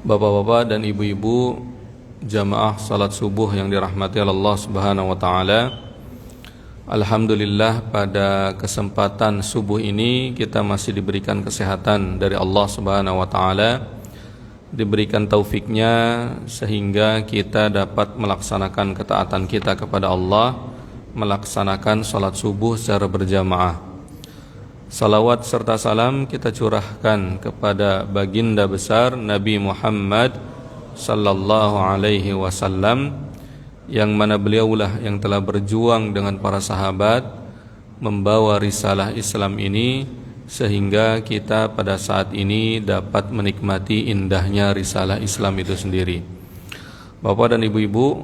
Bapak-bapak dan ibu-ibu jamaah salat subuh yang dirahmati Allah Subhanahu wa taala. Alhamdulillah, pada kesempatan subuh ini kita masih diberikan kesehatan dari Allah Subhanahu wa taala, diberikan taufiknya sehingga kita dapat melaksanakan ketaatan kita kepada Allah, melaksanakan salat subuh secara berjamaah. Salawat serta salam kita curahkan kepada baginda besar Nabi Muhammad sallallahu alaihi wasallam, yang mana beliaulah yang telah berjuang dengan para sahabat membawa risalah Islam ini sehingga kita pada saat ini dapat menikmati indahnya risalah Islam itu sendiri. Bapak dan ibu-ibu,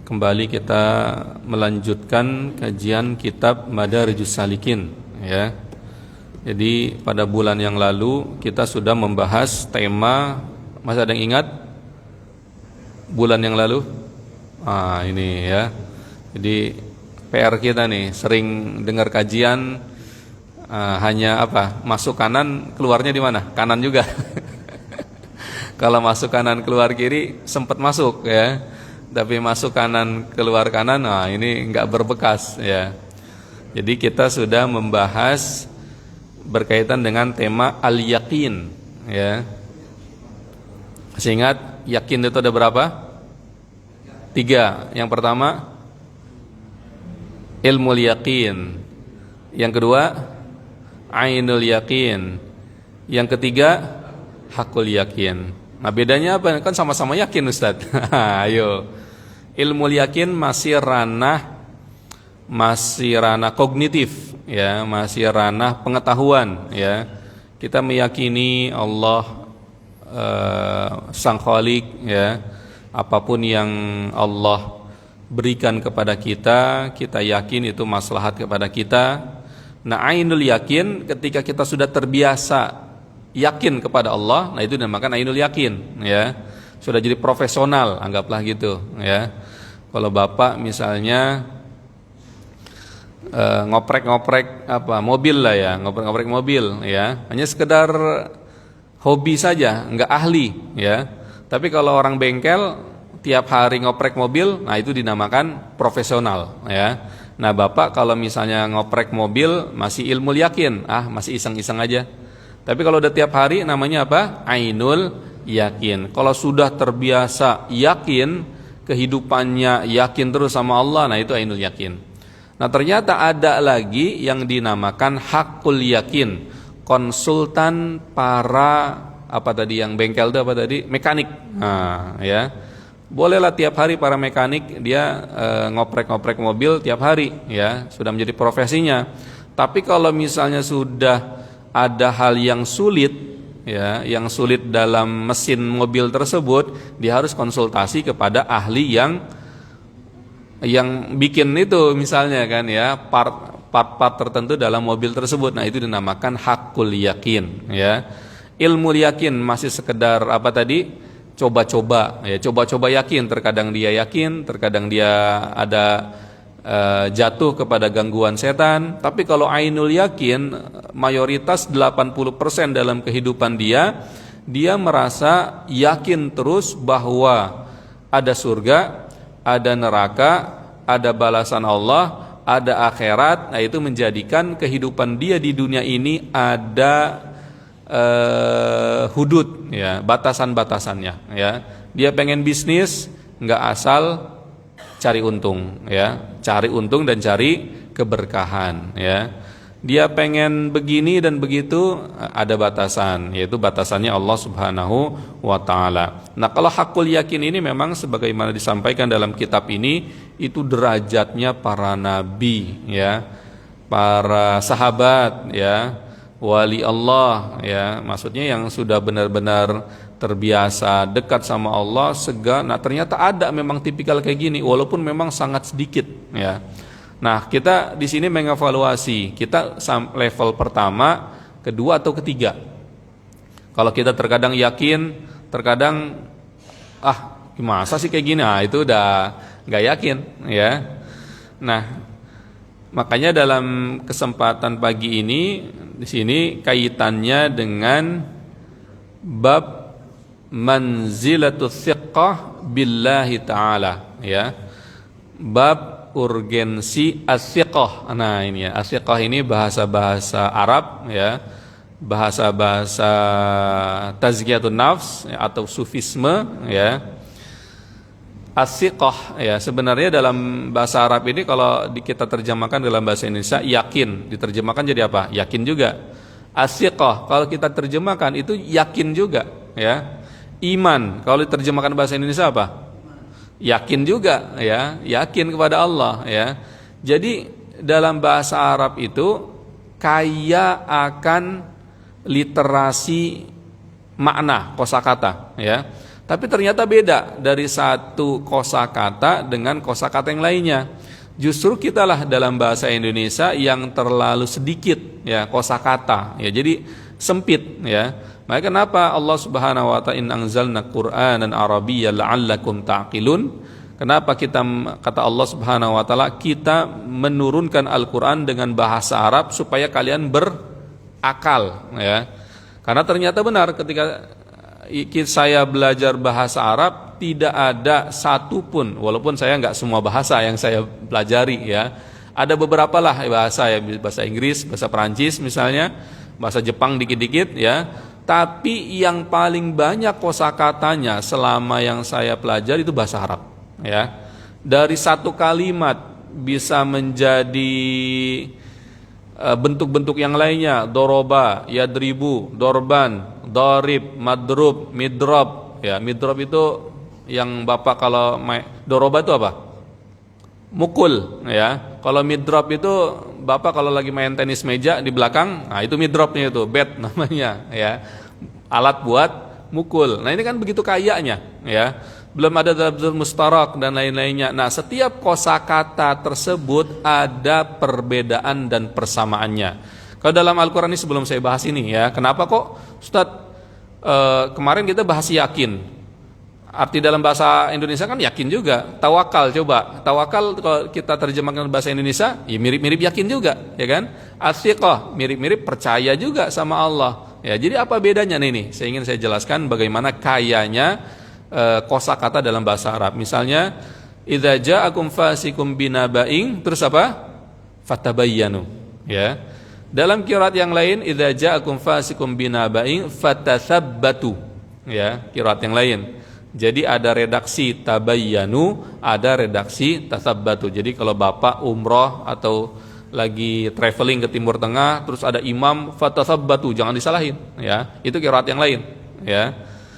kembali kita melanjutkan kajian kitab Madarijus Salikin, ya. Jadi pada bulan yang lalu kita sudah membahas tema, masih ada yang ingat bulan yang lalu? Ini ya. Jadi PR kita nih, sering dengar kajian hanya apa? Masuk kanan, keluarnya di mana? Kanan juga. Kalau masuk kanan keluar kiri sempat masuk ya. Tapi masuk kanan keluar kanan, ini enggak berbekas ya. Jadi kita sudah membahas berkaitan dengan tema al-yakin, ya. Masih ingat yakin itu ada berapa? 3. Yang pertama ilmul yakin, yang kedua ainul yakin, yang ketiga hakul yakin. Nah, bedanya apa? Kan sama-sama yakin, Ustaz. Ayo. Ilmul yakin masih ranah kognitif, ya, masih ranah pengetahuan, ya. Kita meyakini Allah Sang Khalik, ya. Apapun yang Allah berikan kepada kita, kita yakin itu maslahat kepada kita. Nah, ainul yakin, ketika kita sudah terbiasa yakin kepada Allah, nah itu dinamakan ainul yakin, ya. Sudah jadi profesional, anggaplah gitu, ya. Kalau Bapak misalnya ngoprek-ngoprek mobil lah, ya, ngoprek-ngoprek mobil, ya, hanya sekedar hobi saja, enggak ahli, ya. Tapi kalau orang bengkel tiap hari ngoprek mobil, nah itu dinamakan profesional, ya. Nah, Bapak kalau misalnya ngoprek mobil masih ilmu yakin, masih iseng-iseng aja. Tapi kalau udah tiap hari namanya apa? Ainul yakin. Kalau sudah terbiasa yakin, kehidupannya yakin terus sama Allah, nah itu ainul yakin. Nah, ternyata ada lagi yang dinamakan hakul yakin, konsultan para yang bengkel itu mekanik. Nah, ya. Bolehlah tiap hari para mekanik dia ngoprek-ngoprek mobil tiap hari, ya, sudah menjadi profesinya. Tapi kalau misalnya sudah ada hal yang sulit, ya, yang sulit dalam mesin mobil tersebut, dia harus konsultasi kepada ahli yang bikin itu, misalnya kan, ya, part-part tertentu dalam mobil tersebut. Nah, itu dinamakan hakul yakin, ya. Ilmu yakin masih sekedar coba-coba, ya, coba-coba yakin. Terkadang dia yakin, terkadang dia ada jatuh kepada gangguan setan. Tapi kalau ainul yakin, mayoritas 80% dalam kehidupan dia merasa yakin terus bahwa ada surga, ada neraka, ada balasan Allah, ada akhirat. Nah, itu menjadikan kehidupan dia di dunia ini ada hudud, ya, batasan-batasannya, ya. Dia pengen bisnis, nggak asal cari untung, ya, cari untung dan cari keberkahan, ya. Dia pengen begini dan begitu, ada batasan, yaitu batasannya Allah Subhanahu wa taala. Nah, kalau hakul yakin ini memang sebagaimana disampaikan dalam kitab ini, itu derajatnya para nabi, ya, para sahabat, ya, wali Allah, ya, maksudnya yang sudah benar-benar terbiasa dekat sama Allah, Nah, ternyata ada memang tipikal kayak gini, walaupun memang sangat sedikit, ya. Nah, kita di sini mengevaluasi, kita level pertama, kedua atau ketiga. Kalau kita terkadang yakin, terkadang masa sih kayak gini, itu udah nggak yakin, ya. Nah, makanya dalam kesempatan pagi ini di sini kaitannya dengan bab manzilatus thiqah billahi ta'ala, ya. Bab urgensi as-thiqah. Nah, ini ya, as-thiqah ini bahasa-bahasa Arab, ya. Bahasa-bahasa tazkiyatun nafs, ya, atau sufisme, ya. As-thiqah, ya, sebenarnya dalam bahasa Arab ini kalau kita terjemahkan dalam bahasa Indonesia yakin, diterjemahkan jadi apa? Yakin juga. As-thiqah kalau kita terjemahkan itu yakin juga, ya. Iman kalau diterjemahkan bahasa Indonesia apa? Yakin juga, ya, yakin kepada Allah, ya. Jadi dalam bahasa Arab itu kaya akan literasi makna kosakata, ya. Tapi ternyata beda dari satu kosakata dengan kosakata yang lainnya. Justru kitalah dalam bahasa Indonesia yang terlalu sedikit, ya, kosakata, ya. Jadi sempit, ya. Maka kenapa Allah Subhanahu wa ta'ala in anzalna Qur'anan Arabiyyan la'allakum ta'qilun? Kenapa kata Allah Subhanahu wa ta'ala kita menurunkan Al-Qur'an dengan bahasa Arab supaya kalian berakal, ya. Karena ternyata benar ketika saya belajar bahasa Arab tidak ada satupun, walaupun saya nggak semua bahasa yang saya pelajari, ya. Ada beberapa lah bahasa, ya, bahasa Inggris, bahasa Perancis misalnya, bahasa Jepang dikit-dikit, ya. Tapi yang paling banyak kosakatanya selama yang saya pelajari itu bahasa Arab, ya. Dari satu kalimat bisa menjadi bentuk-bentuk yang lainnya, doroba, yadribu, dorban, dorib, madrub, midrob, ya. Midrob itu yang Bapak kalau doroba itu apa? Mukul, ya. Kalau midrob itu Bapak kalau lagi main tenis meja di belakang, nah itu midrobnya itu, bat namanya, ya. Alat buat mukul. Nah, ini kan begitu kayanya, ya. Belum ada lafzul mustarak dan lain-lainnya. Nah, setiap kosakata tersebut ada perbedaan dan persamaannya. Kalau dalam Al-Qur'an ini sebelum saya bahas ini, ya, kenapa kok Ustaz kemarin kita bahas yakin. Arti dalam bahasa Indonesia kan yakin juga. Tawakal, coba. Tawakal kalau kita terjemahkan bahasa Indonesia, ya mirip-mirip yakin juga, ya kan? As-thiqah, mirip-mirip percaya juga sama Allah. Ya, jadi apa bedanya nih? Saya ingin saya jelaskan bagaimana kayanya kosakata dalam bahasa Arab. Misalnya, idza ja'akum fasikum binaba'in, terus apa? Fatabayyanu, ya. Dalam qiraat yang lain, idza ja'akum fasikum binaba'in fatatsabbatu, ya, qiraat yang lain. Jadi ada redaksi tabayyanu, ada redaksi tatsabbatu. Jadi kalau Bapak umroh atau lagi traveling ke Timur Tengah, terus ada imam fatatsabbatu, jangan disalahin, ya. Itu qiraat yang lain, ya.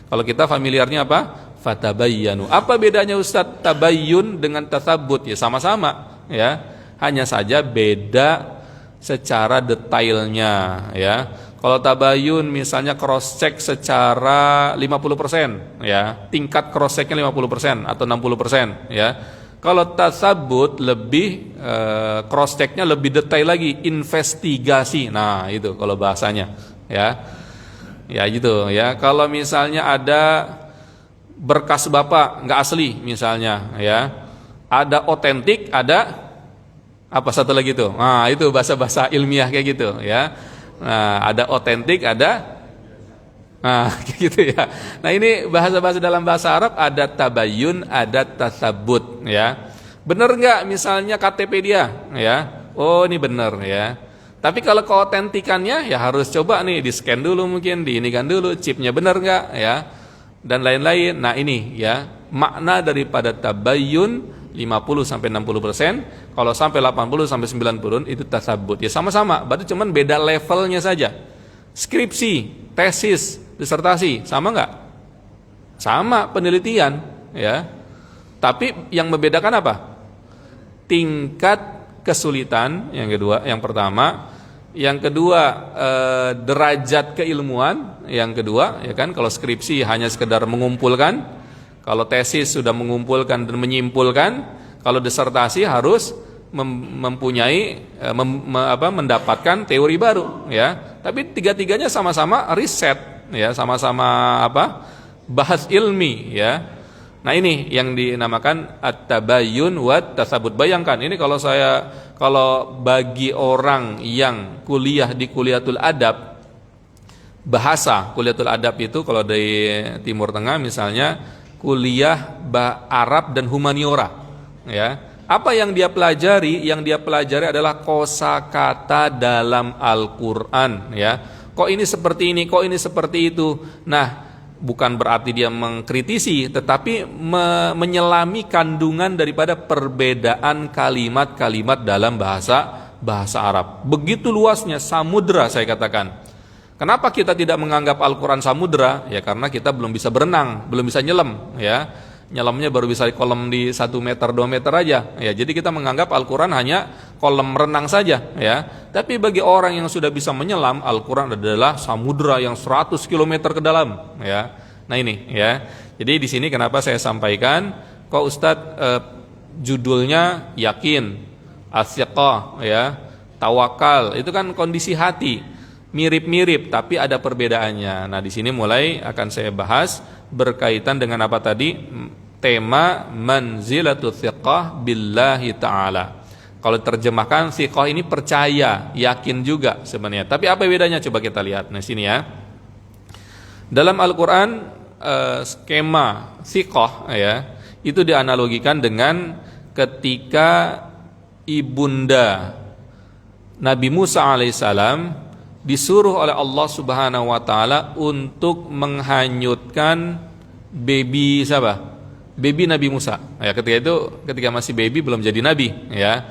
Kalau kita familiarnya apa? Fatabayyanu. Apa bedanya Ustadz tabayyun dengan tatsabbut? Ya sama-sama, ya. Hanya saja beda secara detailnya, ya. Kalau tabayyun misalnya cross check secara 50%, ya. Tingkat cross checknya 50% atau 60%, ya. Kalau tatsabbut lebih cross checknya lebih detail lagi, investigasi. Nah, itu kalau bahasanya, ya. Ya gitu, ya. Kalau misalnya ada berkas Bapak nggak asli misalnya, ya. Ada otentik, ada apa satu lagi tuh? Nah, itu bahasa-bahasa ilmiah kayak gitu, ya. Nah, ada otentik, ada kayak gitu, ya. Nah, ini bahasa-bahasa dalam bahasa Arab ada tabayyun, ada tatsabbut, ya. Bener nggak misalnya KTP dia, ya? Oh, ini bener, ya. Tapi kalau keotentikannya ya harus coba nih di-scan dulu, mungkin diinikan dulu chipnya bener nggak, ya. Dan lain-lain. Nah, ini, ya, makna daripada tabayyun 50-60%, kalau sampai 80-90% itu tatsabbut. Ya sama-sama, berarti cuman beda levelnya saja. Skripsi, tesis, disertasi, sama nggak? Sama, penelitian, ya. Tapi yang membedakan apa? Tingkat kesulitan, yang kedua, yang pertama. Yang kedua, derajat keilmuan, yang kedua, ya kan, kalau skripsi hanya sekedar mengumpulkan. Kalau tesis sudah mengumpulkan dan menyimpulkan, kalau disertasi harus mempunyai mendapatkan teori baru, ya. Tapi tiga-tiganya sama-sama riset, ya, sama-sama bahas ilmi, ya. Nah, ini yang dinamakan at-tabayyun wa tatsabbut. Bayangkan ini kalau bagi orang yang kuliah di Kuliatul Adab, bahasa. Kuliatul adab itu kalau di Timur Tengah misalnya kuliah Arab dan humaniora, ya. Apa yang dia pelajari? Yang dia pelajari adalah kosakata dalam Al-Qur'an, ya. Kok ini seperti ini, kok ini seperti itu. Nah, bukan berarti dia mengkritisi, tetapi menyelami kandungan daripada perbedaan kalimat-kalimat dalam bahasa Arab. Begitu luasnya samudra, saya katakan. Kenapa kita tidak menganggap Al-Quran samudra? Ya karena kita belum bisa berenang, belum bisa nyelam, ya. Nyelamnya baru bisa di kolam di 1 meter 2 meter aja, ya. Jadi kita menganggap Al-Quran hanya kolam renang saja, ya. Tapi bagi orang yang sudah bisa menyelam, Al-Quran adalah samudra yang 100 km ke dalam, ya. Nah ini, ya. Jadi di sini kenapa saya sampaikan, kok Ustadz judulnya yakin, asyiqah, ya, tawakal, itu kan kondisi hati, mirip-mirip tapi ada perbedaannya. Nah di sini mulai akan saya bahas berkaitan dengan apa tadi, tema manzilatut thiqah billahi ta'ala. Kalau terjemahkan thiqah ini percaya, yakin juga sebenarnya. Tapi apa bedanya, coba kita lihat. Nah sini ya, dalam Al-Quran skema thiqah, ya, itu dianalogikan dengan ketika ibunda Nabi Musa alaihissalam disuruh oleh Allah Subhanahu wa taala untuk menghanyutkan baby siapa? Baby Nabi Musa. Ya, ketika masih baby belum jadi nabi, ya.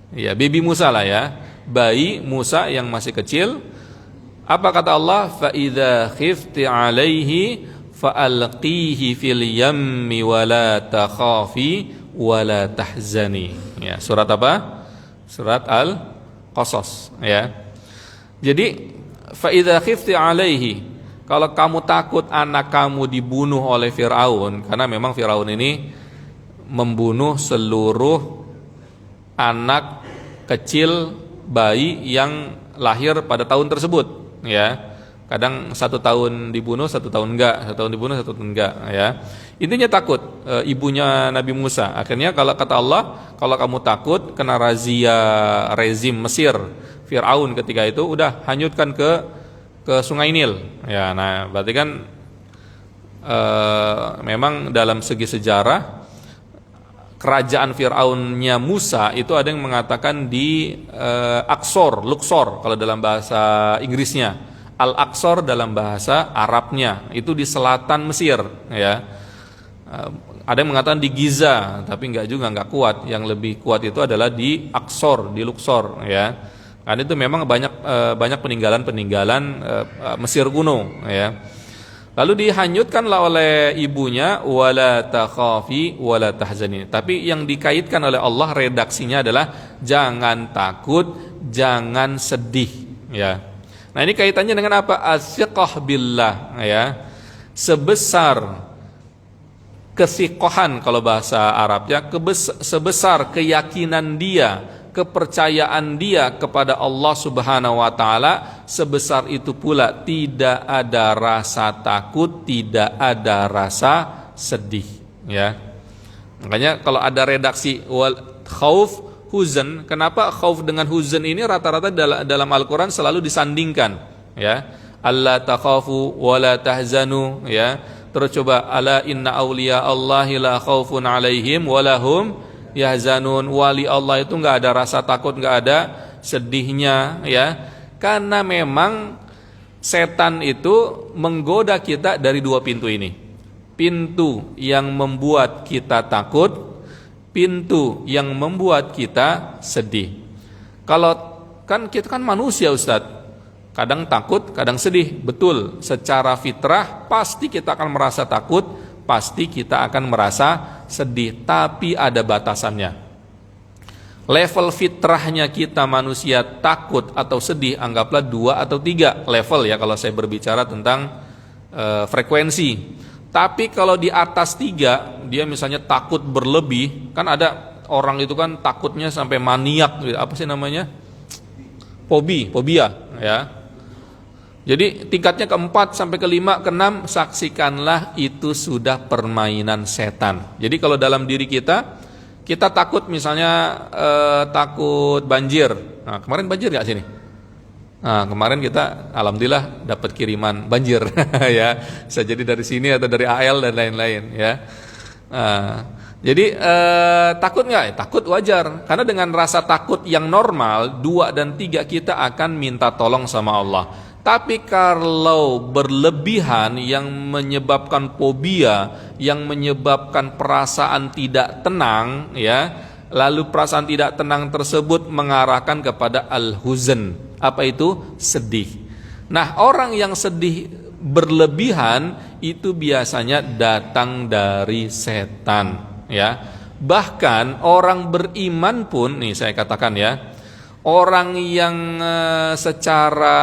Ya, baby Musa lah ya. Bayi Musa yang masih kecil. Apa kata Allah? Fa idza khifti 'alaihi fa'alqihi fil yammi wa la takhafi wa la tahzani. Ya, surat apa? Surat Al-Qasas, ya. Jadi fa idza khifti alaihi, kalau kamu takut anak kamu dibunuh oleh Firaun, karena memang Firaun ini membunuh seluruh anak kecil bayi yang lahir pada tahun tersebut, ya. Kadang 1 tahun dibunuh, 1 tahun enggak, 1 tahun dibunuh, 1 tahun enggak, ya. Intinya takut ibunya Nabi Musa. Akhirnya kalau kata Allah, kalau kamu takut kena razia rezim Mesir, Fir'aun ketika itu, udah hanyutkan ke Sungai Nil. Ya, nah berarti kan memang dalam segi sejarah kerajaan Fir'aunnya Musa itu ada yang mengatakan di Luxor kalau dalam bahasa Inggrisnya, Al-Aqsar dalam bahasa Arabnya, itu di selatan Mesir, ya. Ada yang mengatakan di Giza, tapi enggak kuat. Yang lebih kuat itu adalah di Aqsar, di Luxor, ya. Karena itu memang banyak peninggalan Mesir kuno, ya. Lalu dihanyutkanlah oleh ibunya, wala takhafi wala tahzani. Tapi yang dikaitkan oleh Allah redaksinya adalah jangan takut, jangan sedih, ya. Nah ini kaitannya dengan apa? As-siqah billah, ya. Sebesar kesiqahan kalau bahasa Arabnya, sebesar keyakinan dia, kepercayaan dia kepada Allah Subhanahu wa taala, sebesar itu pula tidak ada rasa takut, tidak ada rasa sedih, ya. Makanya kalau ada redaksi wal khauf huzn, kenapa khauf dengan huzn ini rata-rata dalam Al-Qur'an selalu disandingkan, ya. Alla takhafu wala tahzanu, ya. Terus coba ala inna awliya Allahi la khaufun alaihim walahum yahzanun. Wali Allah itu enggak ada rasa takut, enggak ada sedihnya, ya. Karena memang setan itu menggoda kita dari 2 pintu ini. Pintu yang membuat kita takut, pintu yang membuat kita sedih. Kalau kan kita kan manusia, Ustadz, kadang takut, kadang sedih. Betul, secara fitrah pasti kita akan merasa takut, pasti kita akan merasa sedih, tapi ada batasannya. Level fitrahnya kita manusia takut atau sedih anggaplah 2 atau 3 level, ya, kalau saya berbicara tentang frekuensi. Tapi kalau di atas 3, dia misalnya takut berlebih, kan ada orang itu kan takutnya sampai maniak, apa sih namanya? Fobia, ya. Jadi tingkatnya ke-4 sampai ke-5, ke-6, saksikanlah itu sudah permainan setan. Jadi kalau dalam diri kita takut misalnya takut banjir. Nah, kemarin banjir gak sini? Nah, kemarin kita alhamdulillah dapat kiriman banjir ya. Bisa jadi dari sini atau dari AL dan lain-lain ya. Jadi takut nggak? Takut wajar. Karena dengan rasa takut yang normal 2 dan 3 kita akan minta tolong sama Allah. Tapi kalau berlebihan yang menyebabkan fobia, yang menyebabkan perasaan tidak tenang ya, lalu perasaan tidak tenang tersebut mengarahkan kepada al-huzn. Apa itu? Sedih. Nah, orang yang sedih berlebihan itu biasanya datang dari setan ya. Bahkan orang beriman pun, nih saya katakan ya, orang yang secara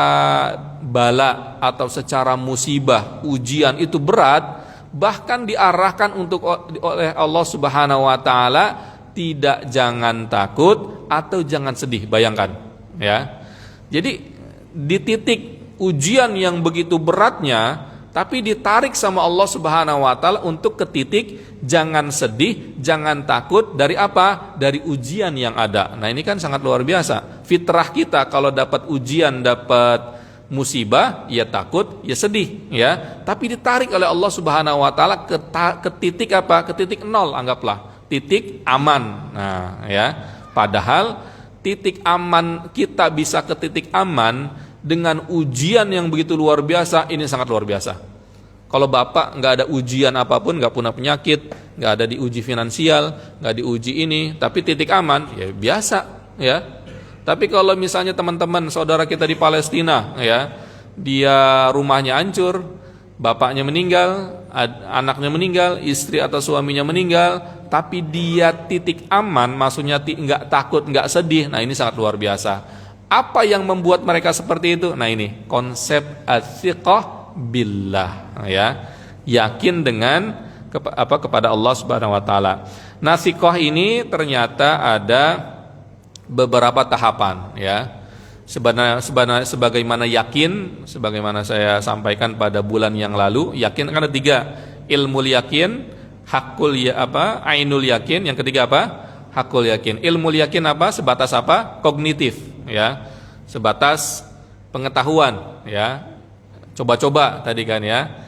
bala atau secara musibah, ujian itu berat, bahkan diarahkan untuk oleh Allah Subhanahu wa taala, tidak jangan takut atau jangan sedih. Bayangkan ya. Jadi di titik ujian yang begitu beratnya, tapi ditarik sama Allah Subhanahu wa taala untuk ke titik jangan sedih, jangan takut dari apa? Dari ujian yang ada. Nah, ini kan sangat luar biasa. Fitrah kita kalau dapat ujian, dapat musibah, ya takut, ya sedih, ya. Tapi ditarik oleh Allah Subhanahu wa taala ke titik apa? Ke titik nol, anggaplah. Titik aman. Nah, ya. Padahal titik aman, kita bisa ke titik aman dengan ujian yang begitu luar biasa. Ini sangat luar biasa. Kalau bapak nggak ada ujian apapun, nggak punya penyakit, nggak ada diuji finansial, nggak diuji ini, tapi titik aman, ya biasa, ya. Tapi kalau misalnya teman-teman saudara kita di Palestina, ya, dia rumahnya hancur, bapaknya meninggal, anaknya meninggal, istri atau suaminya meninggal, tapi dia titik aman, maksudnya nggak takut, nggak sedih. Nah, ini sangat luar biasa. Apa yang membuat mereka seperti itu? Nah, ini konsep as-siqah billah, ya, yakin dengan kepada Allah Subhanahu wa taala. Nah, siqah ini ternyata ada beberapa tahapan, ya. Sebagaimana yakin, sebagaimana saya sampaikan pada bulan yang lalu, yakin kan ada 3, ilmu yakin, hakul ainul yakin, yang ketiga apa? Hakul yakin. Ilmu yakin apa? Sebatas apa? Kognitif, ya. Sebatas pengetahuan, ya. Coba-coba tadi kan, ya.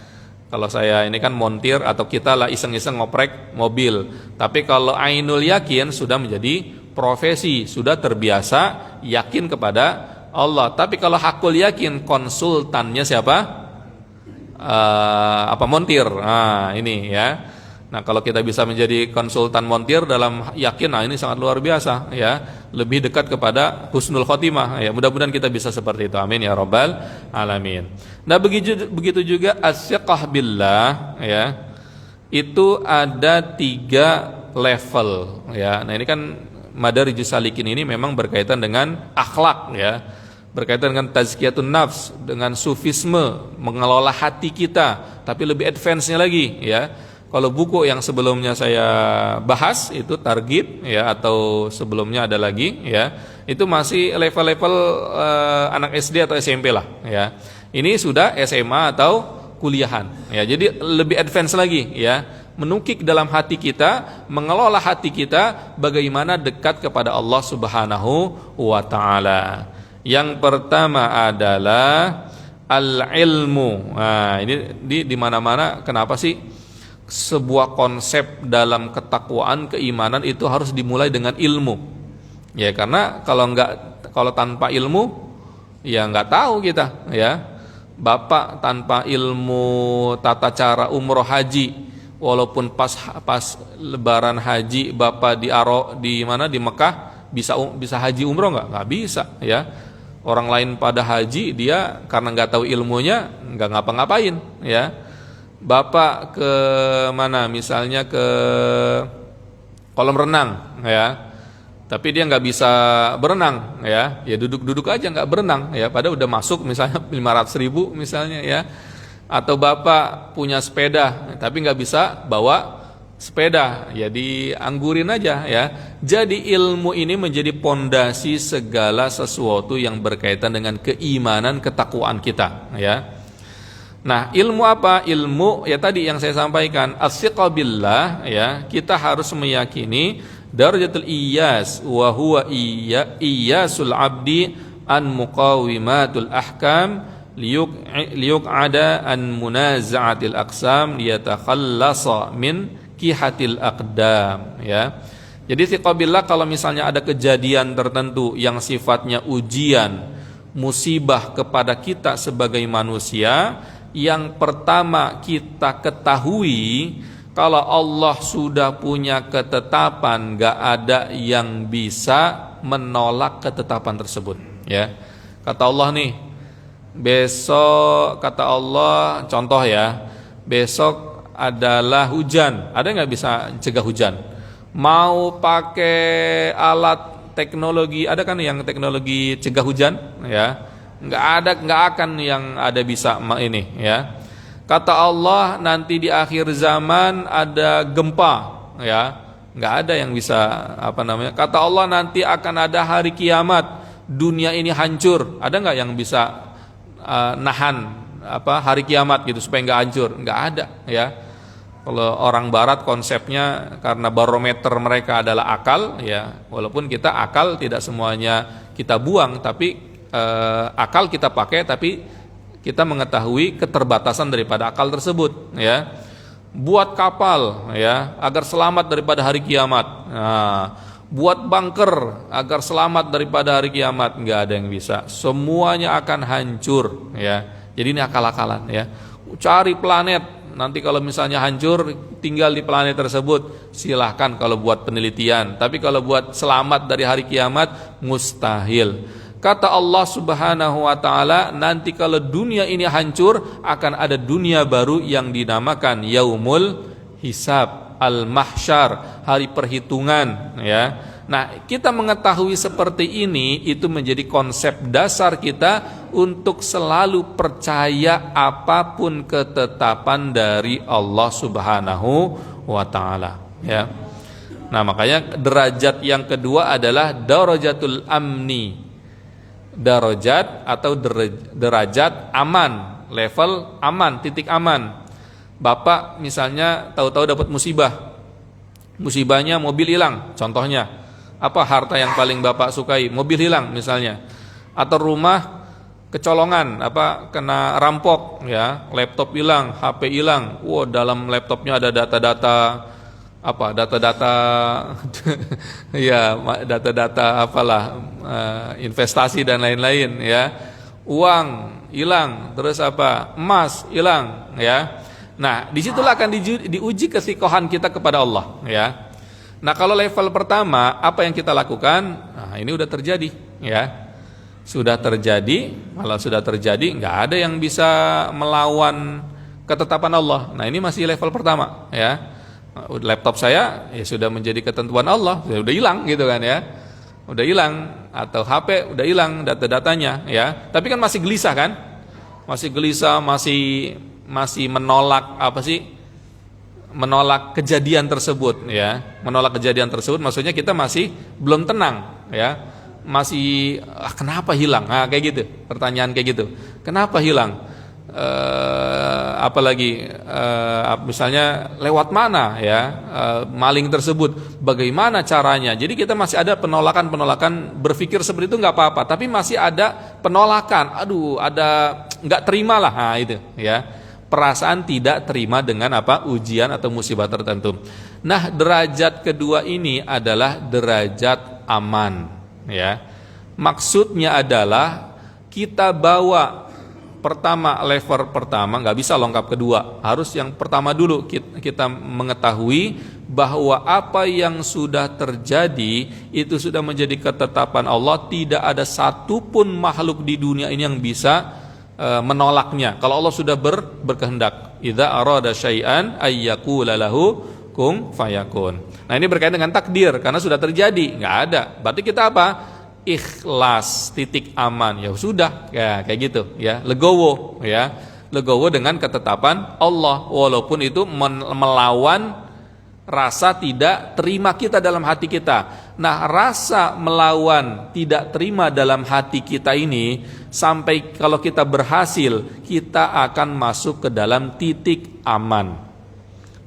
Kalau saya ini kan montir atau kita lah iseng-iseng ngoprek mobil. Tapi kalau ainul yakin sudah menjadi profesi, sudah terbiasa yakin kepada Allah. Tapi kalau hakul yakin, konsultannya siapa? Montir. Nah, ini ya. Nah, kalau kita bisa menjadi konsultan montir dalam yakin, nah ini sangat luar biasa, ya. Lebih dekat kepada husnul khotimah, ya. Mudah-mudahan kita bisa seperti itu. Amin ya rabbal alamin. Nah, begitu juga as-siqah billah, ya. Itu ada 3 level, ya. Nah, ini kan Madarijus Salikin ini memang berkaitan dengan akhlak, ya. Berkaitan dengan tazkiyatun nafs, dengan sufisme, mengelola hati kita, tapi lebih advance-nya lagi, ya. Kalau buku yang sebelumnya saya bahas itu Targhib, ya, atau sebelumnya ada lagi, ya, itu masih level-level anak SD atau SMP lah, ya. Ini sudah SMA atau kuliahan, ya. Jadi lebih advance lagi, ya. Menukik dalam hati kita, mengelola hati kita bagaimana dekat kepada Allah Subhanahu wa taala. Yang pertama adalah al-ilmu. Nah, ini di mana-mana kenapa sih sebuah konsep dalam ketakwaan, keimanan itu harus dimulai dengan ilmu. Ya, karena kalau tanpa ilmu ya nggak tahu kita, ya. Bapak tanpa ilmu tata cara umroh haji, walaupun pas lebaran haji bapak di Mekah bisa haji umroh nggak bisa, ya. Orang lain pada haji, dia karena nggak tahu ilmunya nggak ngapa-ngapain, ya. Bapak ke mana, misalnya ke kolam renang, ya, tapi dia nggak bisa berenang, ya duduk-duduk aja nggak berenang, ya, padahal udah masuk misalnya 500.000 misalnya, ya. Atau bapak punya sepeda tapi nggak bisa bawa sepeda, ya dianggurin aja, ya. Jadi ilmu ini menjadi pondasi segala sesuatu yang berkaitan dengan keimanan, ketakwaan kita, ya. Nah, ilmu apa? Ilmu ya tadi yang saya sampaikan, as-siqah billah, ya. Kita harus meyakini darajatul iyas wa huwa iyasul abdi an muqawimatul ahkam liyuq'ada an munaza'atil aqsam liyatakhallasa min kihatil aqdam, ya. Jadi thiqah billah, kalau misalnya ada kejadian tertentu yang sifatnya ujian, musibah kepada kita sebagai manusia, yang pertama kita ketahui kalau Allah sudah punya ketetapan, gak ada yang bisa menolak ketetapan tersebut, ya. Kata Allah nih, besok, kata Allah, contoh ya, besok adalah hujan, ada nggak bisa cegah hujan? Mau pakai alat teknologi, ada kan yang teknologi cegah hujan, ya? Nggak akan yang ada bisa ini, ya. Kata Allah nanti di akhir zaman ada gempa, ya, nggak ada yang bisa Kata Allah nanti akan ada hari kiamat, dunia ini hancur, ada nggak yang bisa nahan hari kiamat gitu supaya nggak hancur? Nggak ada, ya. Kalau orang Barat konsepnya karena barometer mereka adalah akal, ya, walaupun kita akal tidak semuanya kita buang, tapi akal kita pakai, tapi kita mengetahui keterbatasan daripada akal tersebut, ya. Buat kapal, ya, agar selamat daripada hari kiamat. Nah, buat bunker agar selamat daripada hari kiamat, nggak ada yang bisa. Semuanya akan hancur, ya. Jadi ini akal-akalan, ya. Cari planet, nanti kalau misalnya hancur, tinggal di planet tersebut, silahkan kalau buat penelitian. Tapi kalau buat selamat dari hari kiamat, mustahil. Kata Allah Subhanahu wa ta'ala, nanti kalau dunia ini hancur, akan ada dunia baru yang dinamakan Yaumul Hisab, Al-Mahsyar, hari perhitungan, ya. Nah, kita mengetahui seperti ini, itu menjadi konsep dasar kita untuk selalu percaya apapun ketetapan dari Allah Subhanahu wa ta'ala, ya. Nah, makanya derajat yang kedua adalah darajatul amni, derajat atau derajat aman, level aman, titik aman. Bapak misalnya tahu-tahu dapat musibahnya mobil hilang, contohnya. Apa harta yang paling Bapak sukai? Mobil hilang misalnya, atau rumah kecolongan, kena rampok, ya, laptop hilang, HP hilang. Dalam laptopnya ada data-data ya, data-data investasi dan lain-lain, ya. Uang hilang, terus emas hilang, ya. Nah, disitulah akan diuji kesikohan kita kepada Allah, ya. Nah, kalau level pertama, apa yang kita lakukan? Nah, ini udah terjadi, ya. Sudah terjadi, kalau sudah terjadi, nggak ada yang bisa melawan ketetapan Allah. Nah, ini masih level pertama, ya. Laptop saya ya sudah menjadi ketentuan Allah, sudah hilang gitu kan, ya. Udah hilang, atau HP udah hilang data-datanya, ya. Tapi kan masih gelisah kan? Masih gelisah, masih menolak menolak kejadian tersebut, ya. Menolak kejadian tersebut maksudnya kita masih belum tenang, ya. Masih kenapa hilang? Nah, kayak gitu. Pertanyaan kayak gitu. Kenapa hilang? Misalnya lewat mana, ya, maling tersebut? Bagaimana caranya? Jadi kita masih ada penolakan berpikir seperti itu nggak apa-apa, tapi masih ada penolakan. Nggak terima lah, nah, itu, ya. Perasaan tidak terima dengan ujian atau musibah tertentu. Nah, derajat kedua ini adalah derajat aman, ya. Maksudnya adalah kita bawa level pertama, nggak bisa lengkap kedua, harus yang pertama dulu. Kita mengetahui bahwa apa yang sudah terjadi itu sudah menjadi ketetapan Allah, tidak ada satupun makhluk di dunia ini yang bisa menolaknya. Kalau Allah sudah berkehendak, idza arada syai'an ayyaqula lahu kun fayakun. Nah, ini berkaitan dengan takdir karena sudah terjadi, nggak ada. Berarti kita ikhlas, titik aman, ya sudah, ya, kayak gitu, ya, legowo, ya, legowo dengan ketetapan Allah, walaupun itu melawan rasa tidak terima kita dalam hati kita. Nah, rasa melawan tidak terima dalam hati kita ini, sampai kalau kita berhasil, kita akan masuk ke dalam titik aman.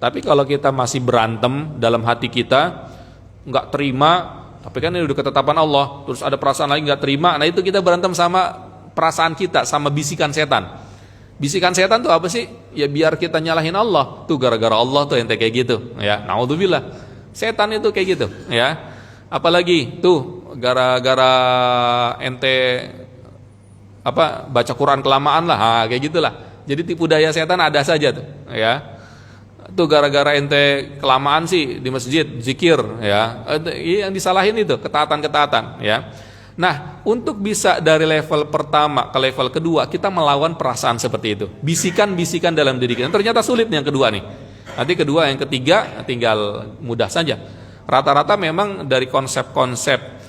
Tapi kalau kita masih berantem dalam hati kita, nggak terima, tapi kan ini udah ketetapan Allah, terus ada perasaan lain nggak terima, nah itu kita berantem sama perasaan kita, sama bisikan setan. Bisikan setan tuh apa sih? Ya biar kita nyalahin Allah. Tuh gara-gara Allah tuh ente kayak gitu, ya. Naudzubillah. Setan itu kayak gitu, ya. Apalagi tuh gara-gara ente baca Quran kelamaan lah, kayak gitulah. Jadi tipu daya setan ada saja tuh, ya. Tuh gara-gara ente kelamaan sih di masjid zikir, ya. Yang disalahin itu ketaatan-ketaatan, ya. Nah, untuk bisa dari level pertama ke level kedua, kita melawan perasaan seperti itu. Bisikan-bisikan dalam diri kita. Ternyata sulit nih yang kedua nih. Nanti kedua, yang ketiga tinggal mudah saja. Rata-rata memang dari konsep-konsep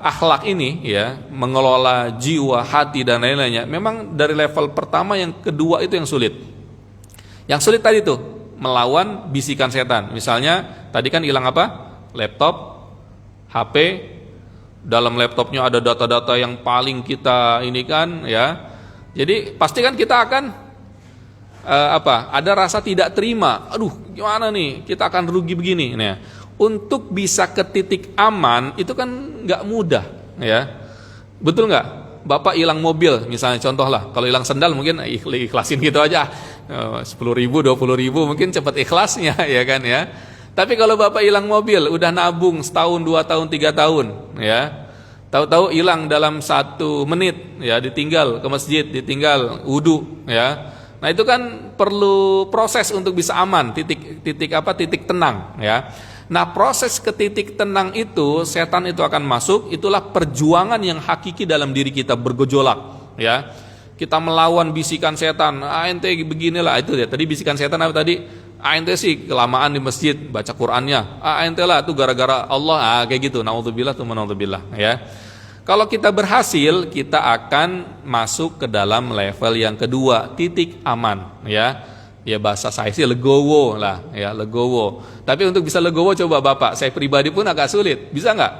akhlak ini, ya, mengelola jiwa, hati dan lain-lainnya, memang dari level pertama yang kedua itu yang sulit. Yang sulit tadi tuh melawan bisikan setan. Misalnya tadi kan hilang apa? Laptop, HP. Dalam laptopnya ada data-data yang paling kita ini kan, ya. Jadi pasti kan kita akan ada rasa tidak terima. Aduh, gimana nih? Kita akan rugi begini. Nah, untuk bisa ke titik aman itu kan nggak mudah, ya. Betul nggak? Bapak hilang mobil, misalnya contoh lah. Kalau hilang sendal mungkin ikhlasin gitu aja. 10.000, 20.000 mungkin cepat ikhlasnya, ya kan, ya. Tapi kalau bapak hilang mobil, udah nabung setahun, 2 tahun, 3 tahun, ya, tahu-tahu hilang dalam 1 menit, ya, ditinggal ke masjid, ditinggal wudu, ya. Nah itu kan perlu proses untuk bisa aman, titik tenang, ya. Nah proses ke titik tenang itu, setan itu akan masuk, itulah perjuangan yang hakiki dalam diri kita bergejolak, ya. Kita melawan bisikan setan, ente beginilah, itu ya. Tadi bisikan setan apa tadi? Ente sih kelamaan di masjid baca Qur'annya. Ente lah tuh gara-gara Allah, kayak gitu. Naudzubillah tuh naudzubillah, ya. Kalau kita berhasil, kita akan masuk ke dalam level yang kedua, titik aman, ya. Ya bahasa saya sih legowo lah, ya, legowo. Tapi untuk bisa legowo coba Bapak, saya pribadi pun agak sulit. Bisa nggak?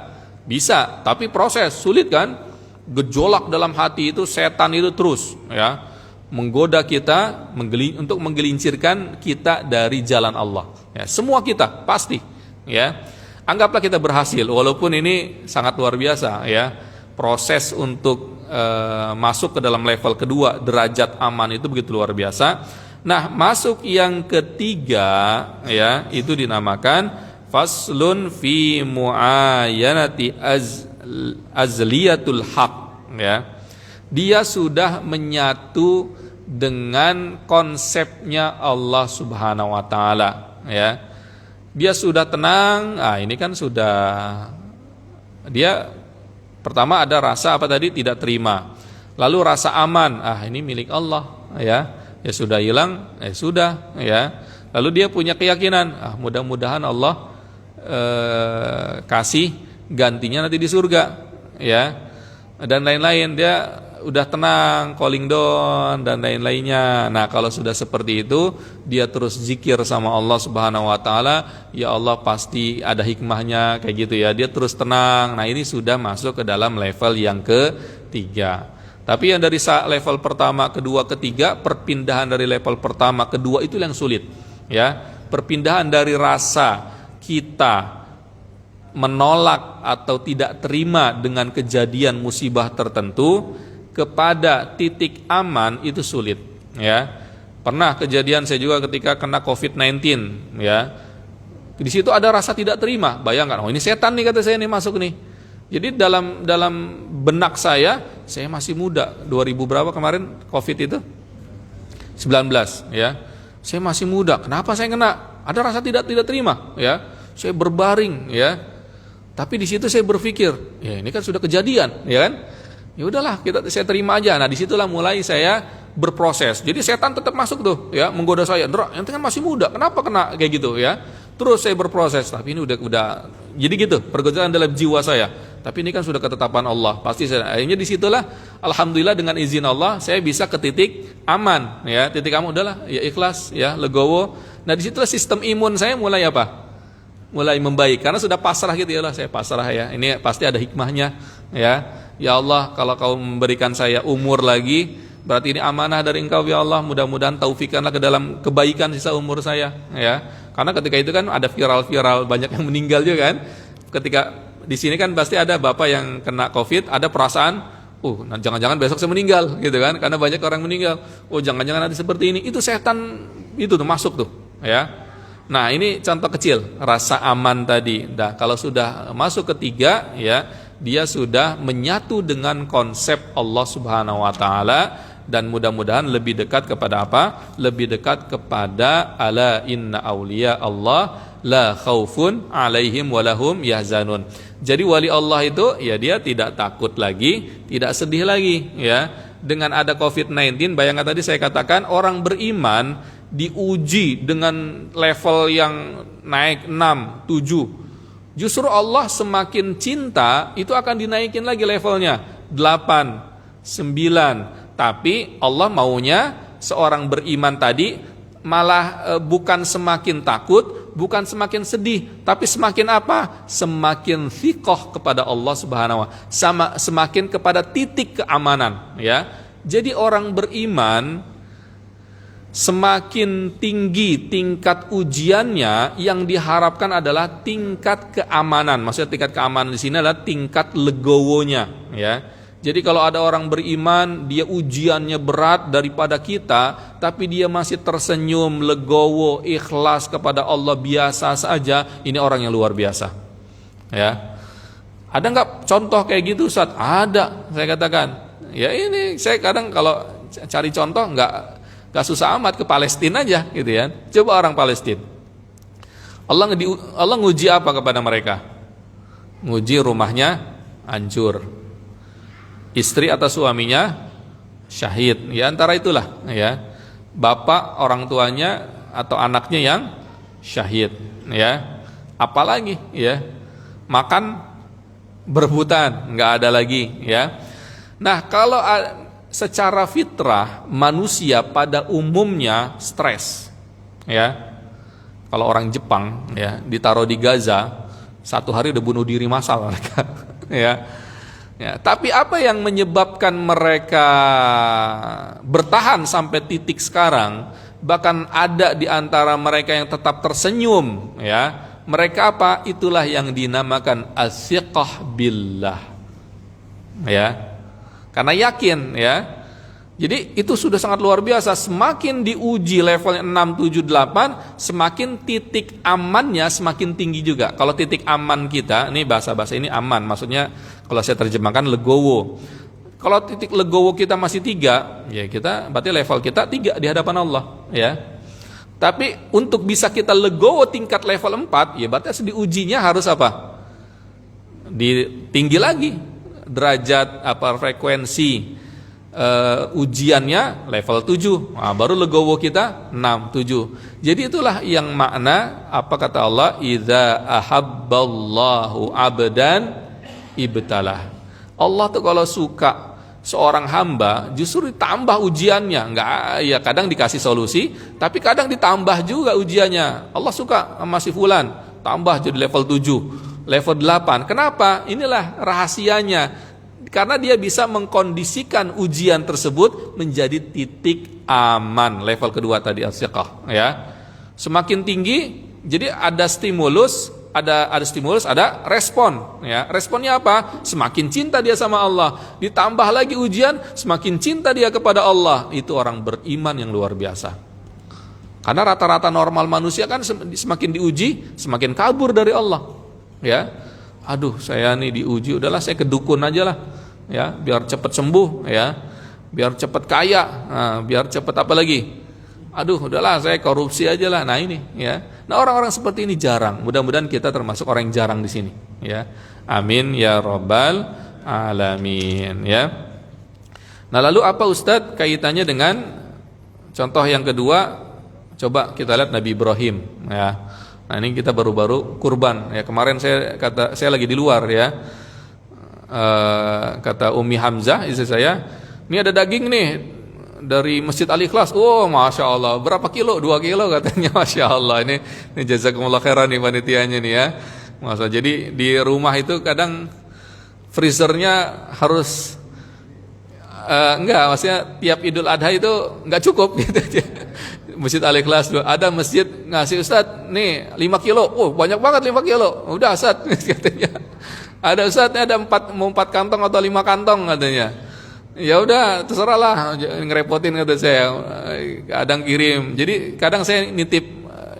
Bisa, tapi proses sulit kan? Gejolak dalam hati itu setan itu terus, ya, menggoda kita untuk menggelincirkan kita dari jalan Allah, ya, semua kita pasti, ya. Anggaplah kita berhasil, walaupun ini sangat luar biasa, ya, proses untuk masuk ke dalam level kedua, derajat aman itu begitu luar biasa. Nah masuk yang ketiga, ya, itu dinamakan faslun fi muayyanati azliyatul haq, ya. Dia sudah menyatu dengan konsepnya Allah Subhanahu wa taala, ya. Dia sudah tenang. Ini kan sudah, dia pertama ada rasa apa tadi? Tidak terima. Lalu rasa aman. Ini milik Allah, ya. Ya sudah hilang, sudah, ya. Lalu dia punya keyakinan, mudah-mudahan Allah kasih gantinya nanti di surga, ya. Dan lain-lain, dia udah tenang, calling down dan lain-lainnya. Nah kalau sudah seperti itu, dia terus zikir sama Allah Subhanahu wa taala, ya Allah pasti ada hikmahnya, kayak gitu, ya. Dia terus tenang. Nah ini sudah masuk ke dalam level yang ketiga. Tapi yang dari level pertama, kedua, ketiga, perpindahan dari level pertama, kedua itu yang sulit, ya. Perpindahan dari rasa kita menolak atau tidak terima dengan kejadian musibah tertentu kepada titik aman itu sulit, ya. Pernah kejadian saya juga ketika kena COVID-19, ya. Di situ ada rasa tidak terima. Bayangkan, ini setan nih kata saya nih masuk nih. Jadi dalam benak saya masih muda. 2000 berapa kemarin COVID itu? 19, ya. Saya masih muda. Kenapa saya kena? Ada rasa tidak terima, ya. Saya berbaring, ya. Tapi di situ saya berpikir, ya ini kan sudah kejadian, ya kan? Ya udahlah, saya terima aja. Nah disitulah mulai saya berproses. Jadi setan tetap masuk tuh, ya, menggoda saya. Ente kan masih muda, kenapa kena kayak gitu, ya? Terus saya berproses. Tapi ini udah jadi gitu pergolakan dalam jiwa saya. Tapi ini kan sudah ketetapan Allah. Pasti akhirnya disitulah, alhamdulillah dengan izin Allah saya bisa ke titik aman, ya. Titik aman udahlah, ya ikhlas, ya, legowo. Nah disitulah sistem imun saya mulai apa? Mulai membaik karena sudah pasrah gitu, ya lah, saya pasrah, ya. Ini pasti ada hikmahnya, ya. Ya Allah, kalau kau memberikan saya umur lagi, berarti ini amanah dari Engkau, ya Allah. Mudah-mudahan taufikkanlah ke dalam kebaikan sisa umur saya, ya. Karena ketika itu kan ada viral banyak yang meninggal juga kan. ketika di sini kan pasti ada bapak yang kena COVID, ada perasaan, jangan-jangan besok saya meninggal, gitu kan? Karena banyak orang meninggal. Jangan-jangan nanti seperti ini. Itu setan itu tuh masuk tuh, ya. Nah, ini contoh kecil, rasa aman tadi. Nah, kalau sudah masuk ketiga, ya, dia sudah menyatu dengan konsep Allah Subhanahu wa taala. Dan mudah-mudahan lebih dekat kepada apa? Lebih dekat kepada ala inna auliya Allah la khaufun alaihim walahum yahzanun. Jadi wali Allah itu ya dia tidak takut lagi, tidak sedih lagi, ya. Dengan ada COVID-19, bayangkan tadi saya katakan orang beriman diuji dengan level yang naik 6, 7. Justru Allah semakin cinta, itu akan dinaikin lagi levelnya 8, 9. Tapi Allah maunya seorang beriman tadi malah bukan semakin takut, bukan semakin sedih, tapi semakin apa? Semakin thiqah kepada Allah Subhanahu wa taala, semakin kepada titik keamanan, ya. Jadi orang beriman semakin tinggi tingkat ujiannya, yang diharapkan adalah tingkat keamanan. Maksudnya tingkat keamanan di sini adalah tingkat legowonya, ya. Jadi kalau ada orang beriman, dia ujiannya berat daripada kita, tapi dia masih tersenyum, legowo, ikhlas kepada Allah biasa saja, ini orang yang luar biasa. Ya, ada nggak contoh kayak gitu, Ustaz? Ada, saya katakan. Ya ini saya kadang kalau cari contoh nggak susah amat, ke Palestina aja, gitu ya. Coba orang Palestina. Allah nguji apa kepada mereka? Nguji rumahnya hancur. Istri atau suaminya syahid, ya antara itulah, ya. Bapak orang tuanya atau anaknya yang syahid, ya. Apalagi, ya. Makan berebutan, nggak ada lagi, ya. Nah, kalau secara fitrah manusia pada umumnya stres, ya. Kalau orang Jepang, ya, ditaruh di Gaza, 1 hari udah bunuh diri massal mereka, ya. Ya, tapi apa yang menyebabkan mereka bertahan sampai titik sekarang? Bahkan ada di antara mereka yang tetap tersenyum, ya. Mereka apa? Itulah yang dinamakan as-siqah billah. Ya. Karena yakin, ya. Jadi itu sudah sangat luar biasa. Semakin diuji levelnya 6, 7, 8, semakin titik amannya semakin tinggi juga. Kalau titik aman kita, ini bahasa-bahasa ini aman, maksudnya kalau saya terjemahkan legowo. Kalau titik legowo kita masih 3, ya kita berarti level kita 3 di hadapan Allah, ya. Tapi untuk bisa kita legowo tingkat level 4, ya berarti diujinya harus apa? Tinggi lagi derajat frekuensi ujiannya level 7. Nah, baru legowo kita 6, 7. Jadi itulah yang makna apa kata Allah, idza ahabballahu 'abdan ibtalah. Allah tuh kalau suka seorang hamba justru ditambah ujiannya. Enggak, ya kadang dikasih solusi, tapi kadang ditambah juga ujiannya. Allah suka sama si fulan, tambah jadi level 7, level 8. Kenapa? Inilah rahasianya. Karena dia bisa mengkondisikan ujian tersebut menjadi titik aman. Level kedua tadi as-siqah, ya. Semakin tinggi, jadi ada stimulus, ada respon, ya. Responnya apa? Semakin cinta dia sama Allah. Ditambah lagi ujian, semakin cinta dia kepada Allah. Itu orang beriman yang luar biasa. Karena rata-rata normal manusia kan semakin diuji, semakin kabur dari Allah, ya. Aduh, saya nih diuji, udahlah saya ke dukun aja lah, ya, biar cepat sembuh, ya, biar cepat kaya, biar cepat apa lagi? Aduh, udahlah saya korupsi aja lah. Nah ini, ya. Nah orang-orang seperti ini jarang. Mudah-mudahan kita termasuk orang yang jarang di sini, ya. Amin ya rabbal alamin, ya. Nah lalu apa Ustadz kaitannya dengan contoh yang kedua? Coba kita lihat Nabi Ibrahim, ya. Nah ini kita baru-baru kurban, ya. Kemarin saya lagi di luar, ya. Kata Umi Hamzah istri saya, ini ada daging nih dari Masjid Al-Ikhlas. Oh Masya Allah, berapa kilo? 2 kilo katanya. Masya Allah, ini jazakumullah khairan nih panitianya nih, ya. Masa jadi di rumah itu kadang freezernya harus enggak, maksudnya tiap Idul Adha itu enggak cukup gitu aja. Masjid Al-Ikhlas ada masjid ngasih Ustaz nih 5 kilo. Oh, banyak banget 5 kilo. Udah Ustaz katanya. Ada Ustaz ada 4 kantong atau 5 kantong katanya. Ya udah terserah lah, ngerepotin kata saya. Kadang kirim. Jadi kadang saya nitip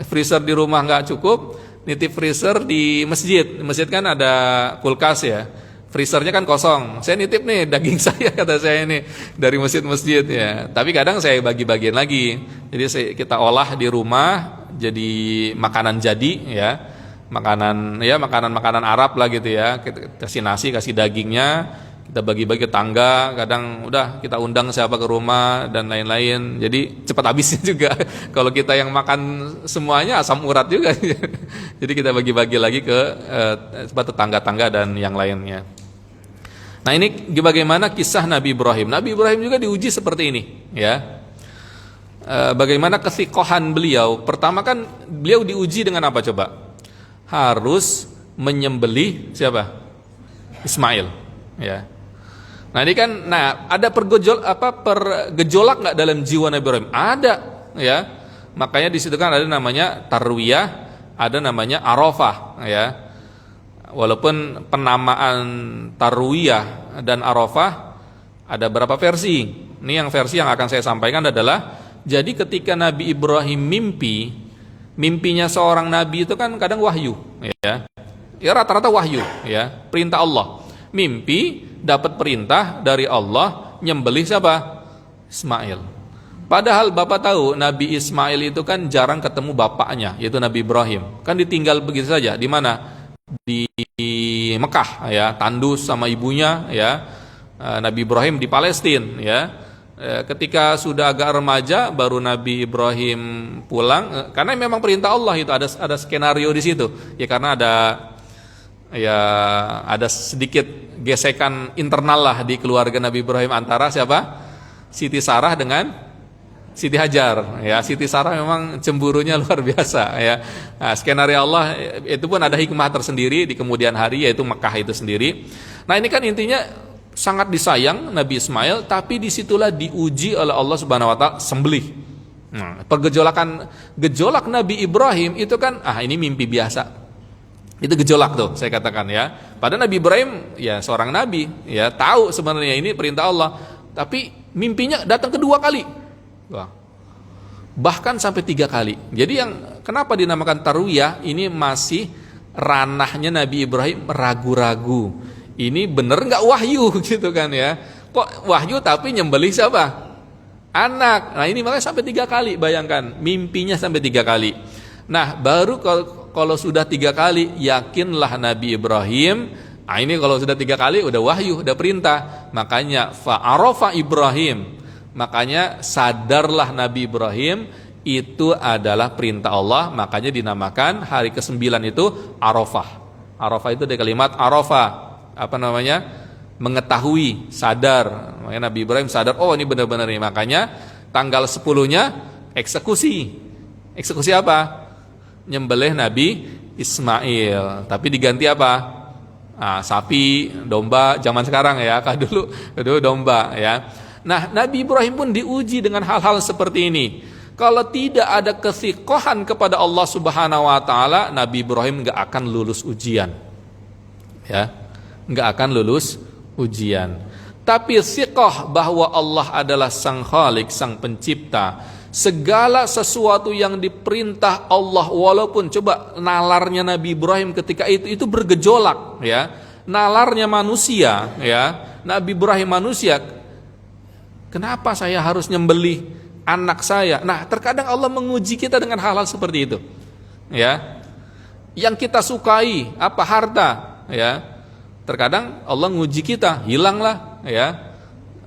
freezer di rumah nggak cukup, nitip freezer di masjid. Di masjid kan ada kulkas ya. Freezernya kan kosong. Saya nitip nih daging saya kata saya ini dari masjid-masjid ya. Tapi kadang saya bagi-bagiin lagi. Jadi kita olah di rumah jadi makanan jadi ya. Makanan Arab lah gitu ya. Kita kasih nasi, kasih dagingnya, kita bagi-bagi ke tangga. Kadang udah kita undang siapa ke rumah dan lain-lain. Jadi cepat habisnya juga. Kalau kita yang makan semuanya asam urat juga. Jadi kita bagi-bagi lagi ke tetangga-tangga dan yang lainnya. Nah ini bagaimana kisah Nabi Ibrahim. Nabi Ibrahim juga diuji seperti ini ya. Bagaimana kesikohan beliau. Pertama kan beliau diuji dengan apa coba? Harus menyembelih siapa? Ismail ya. Nah ini kan ada pergejolak nggak dalam jiwa Nabi Ibrahim? Ada ya. Makanya di situ kan ada namanya tarwiyah, ada namanya arafah ya. Walaupun penamaan tarwiyah dan arafah ada berapa versi. Ini yang versi yang akan saya sampaikan adalah jadi ketika Nabi Ibrahim mimpinya seorang nabi itu kan kadang wahyu ya. Ya rata-rata wahyu ya, perintah Allah. Mimpi dapat perintah dari Allah nyembelih siapa? Ismail. Padahal Bapak tahu Nabi Ismail itu kan jarang ketemu bapaknya, yaitu Nabi Ibrahim. Kan ditinggal begitu saja. Di mana? Di Mekah ya, tandus sama ibunya ya. Nabi Ibrahim di Palestina ya. Ketika sudah agak remaja baru Nabi Ibrahim pulang karena memang perintah Allah itu ada skenario di situ. Ya karena ada sedikit gesekan internal lah di keluarga Nabi Ibrahim antara siapa? Siti Sarah dengan Siti Hajar ya. Siti Sarah memang cemburunya luar biasa ya. Nah, skenario Allah itu pun ada hikmah tersendiri di kemudian hari yaitu Mekah itu sendiri. Nah ini kan intinya sangat disayang Nabi Ismail, tapi disitulah diuji oleh Allah Subhanahu Wa Taala sembelih. Nah, gejolak Nabi Ibrahim itu kan ini mimpi biasa. Itu gejolak tuh saya katakan ya. Padahal Nabi Ibrahim ya seorang nabi ya, tahu sebenarnya ini perintah Allah, tapi mimpinya datang kedua kali. Wah. Bahkan sampai 3 kali. Jadi yang kenapa dinamakan tarwiyah ini masih ranahnya Nabi Ibrahim ragu-ragu. Ini bener nggak wahyu gitu kan ya? Kok wahyu tapi nyembelih siapa? Anak. Nah ini makanya sampai 3 kali. Bayangkan mimpinya sampai 3 kali. Nah baru kalau sudah 3 kali yakinlah Nabi Ibrahim. Nah ini kalau sudah 3 kali udah wahyu, udah perintah. Makanya fa'arafa Ibrahim. Makanya sadarlah Nabi Ibrahim itu adalah perintah Allah. Makanya dinamakan hari ke-9 itu Arafah. Arafah itu dari kalimat Arafah. Apa namanya? Mengetahui, sadar. Makanya Nabi Ibrahim sadar, oh ini benar-benar ini. Makanya tanggal 10-nya eksekusi. Eksekusi apa? Nyembelih Nabi Ismail. Tapi diganti apa? Sapi, domba zaman sekarang ya. Dulu domba ya. Nah Nabi Ibrahim pun diuji dengan hal-hal seperti ini. Kalau tidak ada kesikohan kepada Allah Subhanahu Wa Taala, Nabi Ibrahim nggak akan lulus ujian, ya, nggak akan lulus ujian. Tapi sikoh bahwa Allah adalah Sang Khalik, Sang Pencipta, segala sesuatu yang diperintah Allah, walaupun coba nalarnya Nabi Ibrahim ketika itu bergejolak, ya, nalarnya manusia, ya, Nabi Ibrahim manusia. Kenapa saya harus nyembelih anak saya? Nah, terkadang Allah menguji kita dengan hal-hal seperti itu. Ya. Yang kita sukai apa? Harta, ya. Terkadang Allah menguji kita, hilanglah, ya.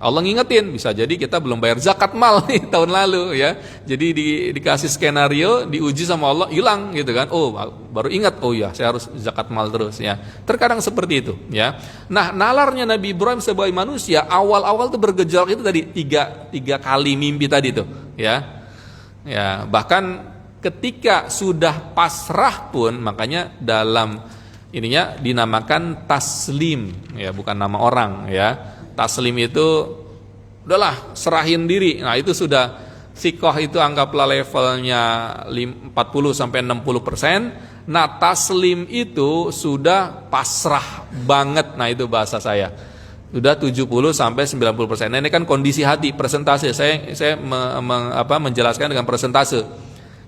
Allah ngingetin, bisa jadi kita belum bayar zakat mal nih tahun lalu, ya. Jadi dikasih skenario, diuji sama Allah, hilang gitu kan. Oh, baru ingat, oh ya, saya harus zakat mal terus, ya. Terkadang seperti itu, ya. Nah, nalarnya Nabi Ibrahim sebagai manusia awal-awal tuh bergejolak itu tadi tiga kali mimpi tadi tuh, ya. Ya, bahkan ketika sudah pasrah pun, makanya dalam ininya dinamakan taslim, ya, bukan nama orang, ya. Taslim itu udahlah, serahin diri. Nah itu sudah Thiqah itu anggaplah levelnya 40 sampai 60%. Nah, taslim itu sudah pasrah banget. Nah, itu bahasa saya. Sudah 70 sampai 90%. Nah, ini kan kondisi hati, persentase. Saya menjelaskan dengan persentase.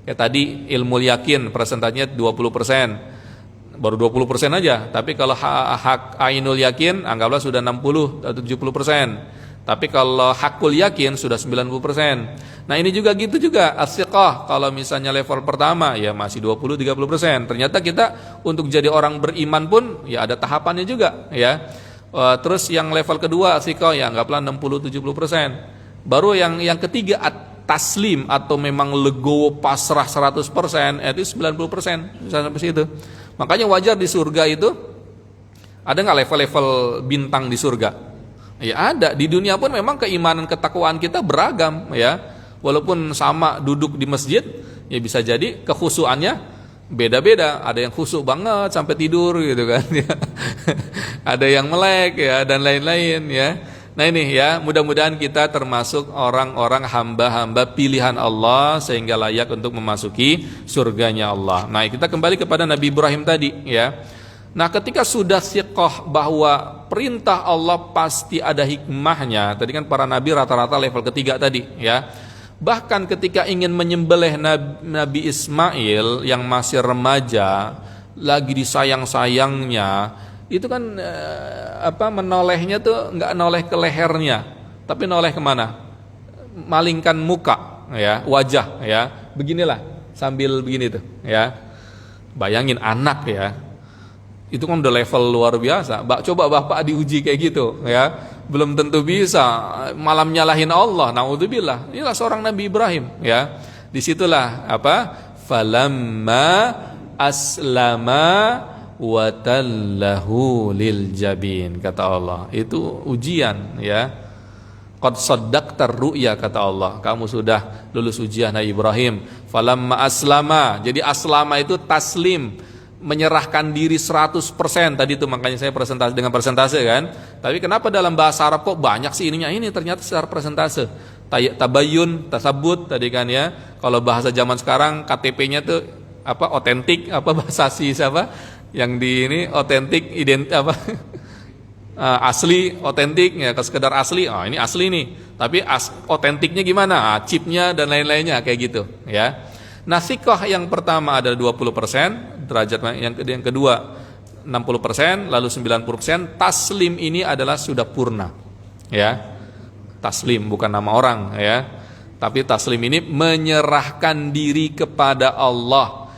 Kayak tadi ilmu yakin persentasenya 20%. Baru 20% aja. Tapi kalau hak ainul yakin anggaplah sudah 60 atau 70%. Tapi kalau hakul yakin sudah 90%. Nah, ini juga gitu juga as-siqah. Kalau misalnya level pertama ya masih 20-30%. Ternyata kita untuk jadi orang beriman pun ya ada tahapannya juga ya. Terus yang level kedua as-siqah ya anggaplah 60-70%. Baru yang ketiga taslim atau memang legowo pasrah 100%, itu 90% sampai situ. Makanya wajar di surga itu ada nggak level-level bintang di surga? Ya ada. Di dunia pun memang keimanan ketakwaan kita beragam ya. Walaupun sama duduk di masjid, ya bisa jadi kekhusyuannya beda-beda. Ada yang khusyuk banget sampai tidur gitu kan ya. Ada yang melek ya dan lain-lain ya. Nah ini ya, mudah-mudahan kita termasuk orang-orang hamba-hamba pilihan Allah sehingga layak untuk memasuki surganya Allah. Nah, kita kembali kepada Nabi Ibrahim tadi ya. Nah, ketika sudah thiqah bahwa perintah Allah pasti ada hikmahnya. Tadi kan para nabi rata-rata level ketiga tadi ya. Bahkan ketika ingin menyembelih Nabi Ismail yang masih remaja, lagi disayang-sayangnya, itu kan menolehnya tuh nggak noleh ke lehernya, tapi noleh kemana? Malingkan muka ya, wajah ya. Beginilah sambil begini tuh ya. Bayangin anak ya. Itu kan udah level luar biasa. Coba bapak diuji kayak gitu ya, belum tentu bisa, malam nyalahin Allah. Naudzubillah. Inilah seorang Nabi Ibrahim ya. Disitulah falamma aslama wa tallahu lil jabin, kata Allah. Itu ujian ya. Qad saddaqtar ru'ya, kata Allah. Kamu sudah lulus ujian Nabi Ibrahim. Falamma aslama. Jadi aslama itu taslim, menyerahkan diri 100%. Tadi itu makanya saya presentasi dengan persentase kan. Tapi kenapa dalam bahasa Arab kok banyak sih ininya? Ini ternyata secara persentase. Tabayyun, tasabut tadi kan ya. Kalau bahasa zaman sekarang KTP-nya tuh otentik, bahasa siapa? Yang di ini otentik asli, otentik ya, sekedar asli. Oh, ini asli nih. Tapi otentiknya gimana? Chipnya dan lain-lainnya kayak gitu ya. Nah, thiqah yang pertama adalah 20%, derajat yang kedua 60%, lalu 90%. Taslim ini adalah sudah purna. Ya. Taslim bukan nama orang ya. Tapi taslim ini menyerahkan diri kepada Allah.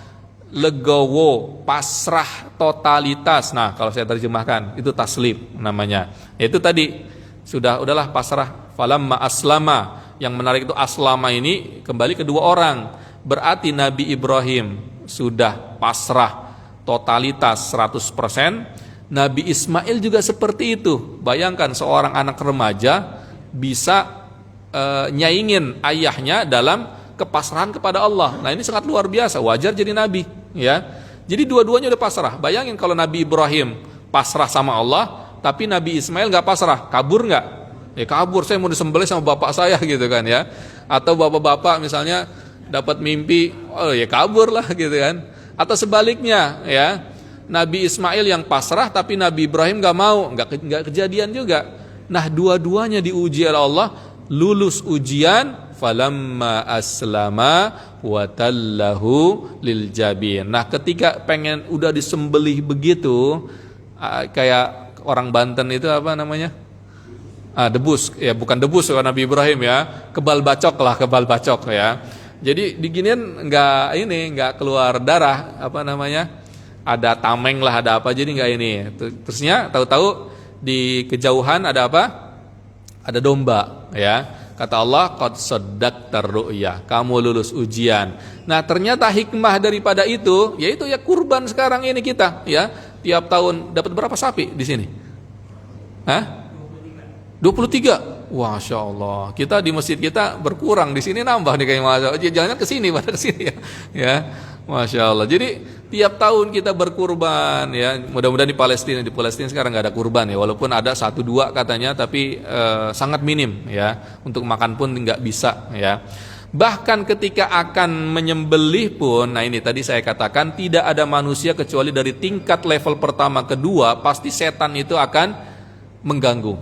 Legowo, pasrah, totalitas. Nah, kalau saya terjemahkan itu taslim namanya. Itu tadi udahlah pasrah. Falamma aslama. Yang menarik itu aslama ini kembali kedua orang. Berarti Nabi Ibrahim sudah pasrah, totalitas 100%. Nabi Ismail juga seperti itu. Bayangkan seorang anak remaja bisa nyaingin ayahnya dalam kepasrahan kepada Allah. Nah, ini sangat luar biasa. Wajar jadi nabi ya. Jadi dua-duanya udah pasrah. Bayangin kalau Nabi Ibrahim pasrah sama Allah, tapi Nabi Ismail gak pasrah, kabur gak? Ya kabur, saya mau disembelih sama bapak saya gitu kan ya. Atau bapak-bapak misalnya dapat mimpi, oh ya kabur lah gitu kan. Atau sebaliknya ya, Nabi Ismail yang pasrah tapi Nabi Ibrahim gak mau, gak kejadian juga. Nah, dua-duanya diuji oleh Allah, lulus ujian. Falamma aslama wa tallahu lil jabin. Nah, ketika pengen udah disembelih begitu, kayak orang Banten itu apa namanya? Debus, ya bukan debus ya Nabi Ibrahim ya, kebal bacok ya. Jadi diginian nggak keluar darah, ada tameng lah, ada apa, jadi nggak ini. Terusnya tahu-tahu di kejauhan ada apa? Ada domba ya. Kata Allah, qad saddaqtar ru'ya, kamu lulus ujian. Nah, ternyata hikmah daripada itu yaitu ya kurban sekarang ini kita ya. Tiap tahun dapat berapa sapi di sini? 23. Masya Allah. Kita di masjid kita berkurang, di sini nambah nih kayak Masya Allah. Jangan ke sini, pada ke sini ya. Masya Allah. Jadi tiap tahun kita berkurban ya. Mudah-mudahan di Palestina sekarang nggak ada kurban ya. Walaupun ada 1-2 katanya, tapi sangat minim ya. Untuk makan pun nggak bisa ya. Bahkan ketika akan menyembelih pun, nah ini tadi saya katakan tidak ada manusia kecuali dari tingkat level pertama kedua pasti setan itu akan mengganggu.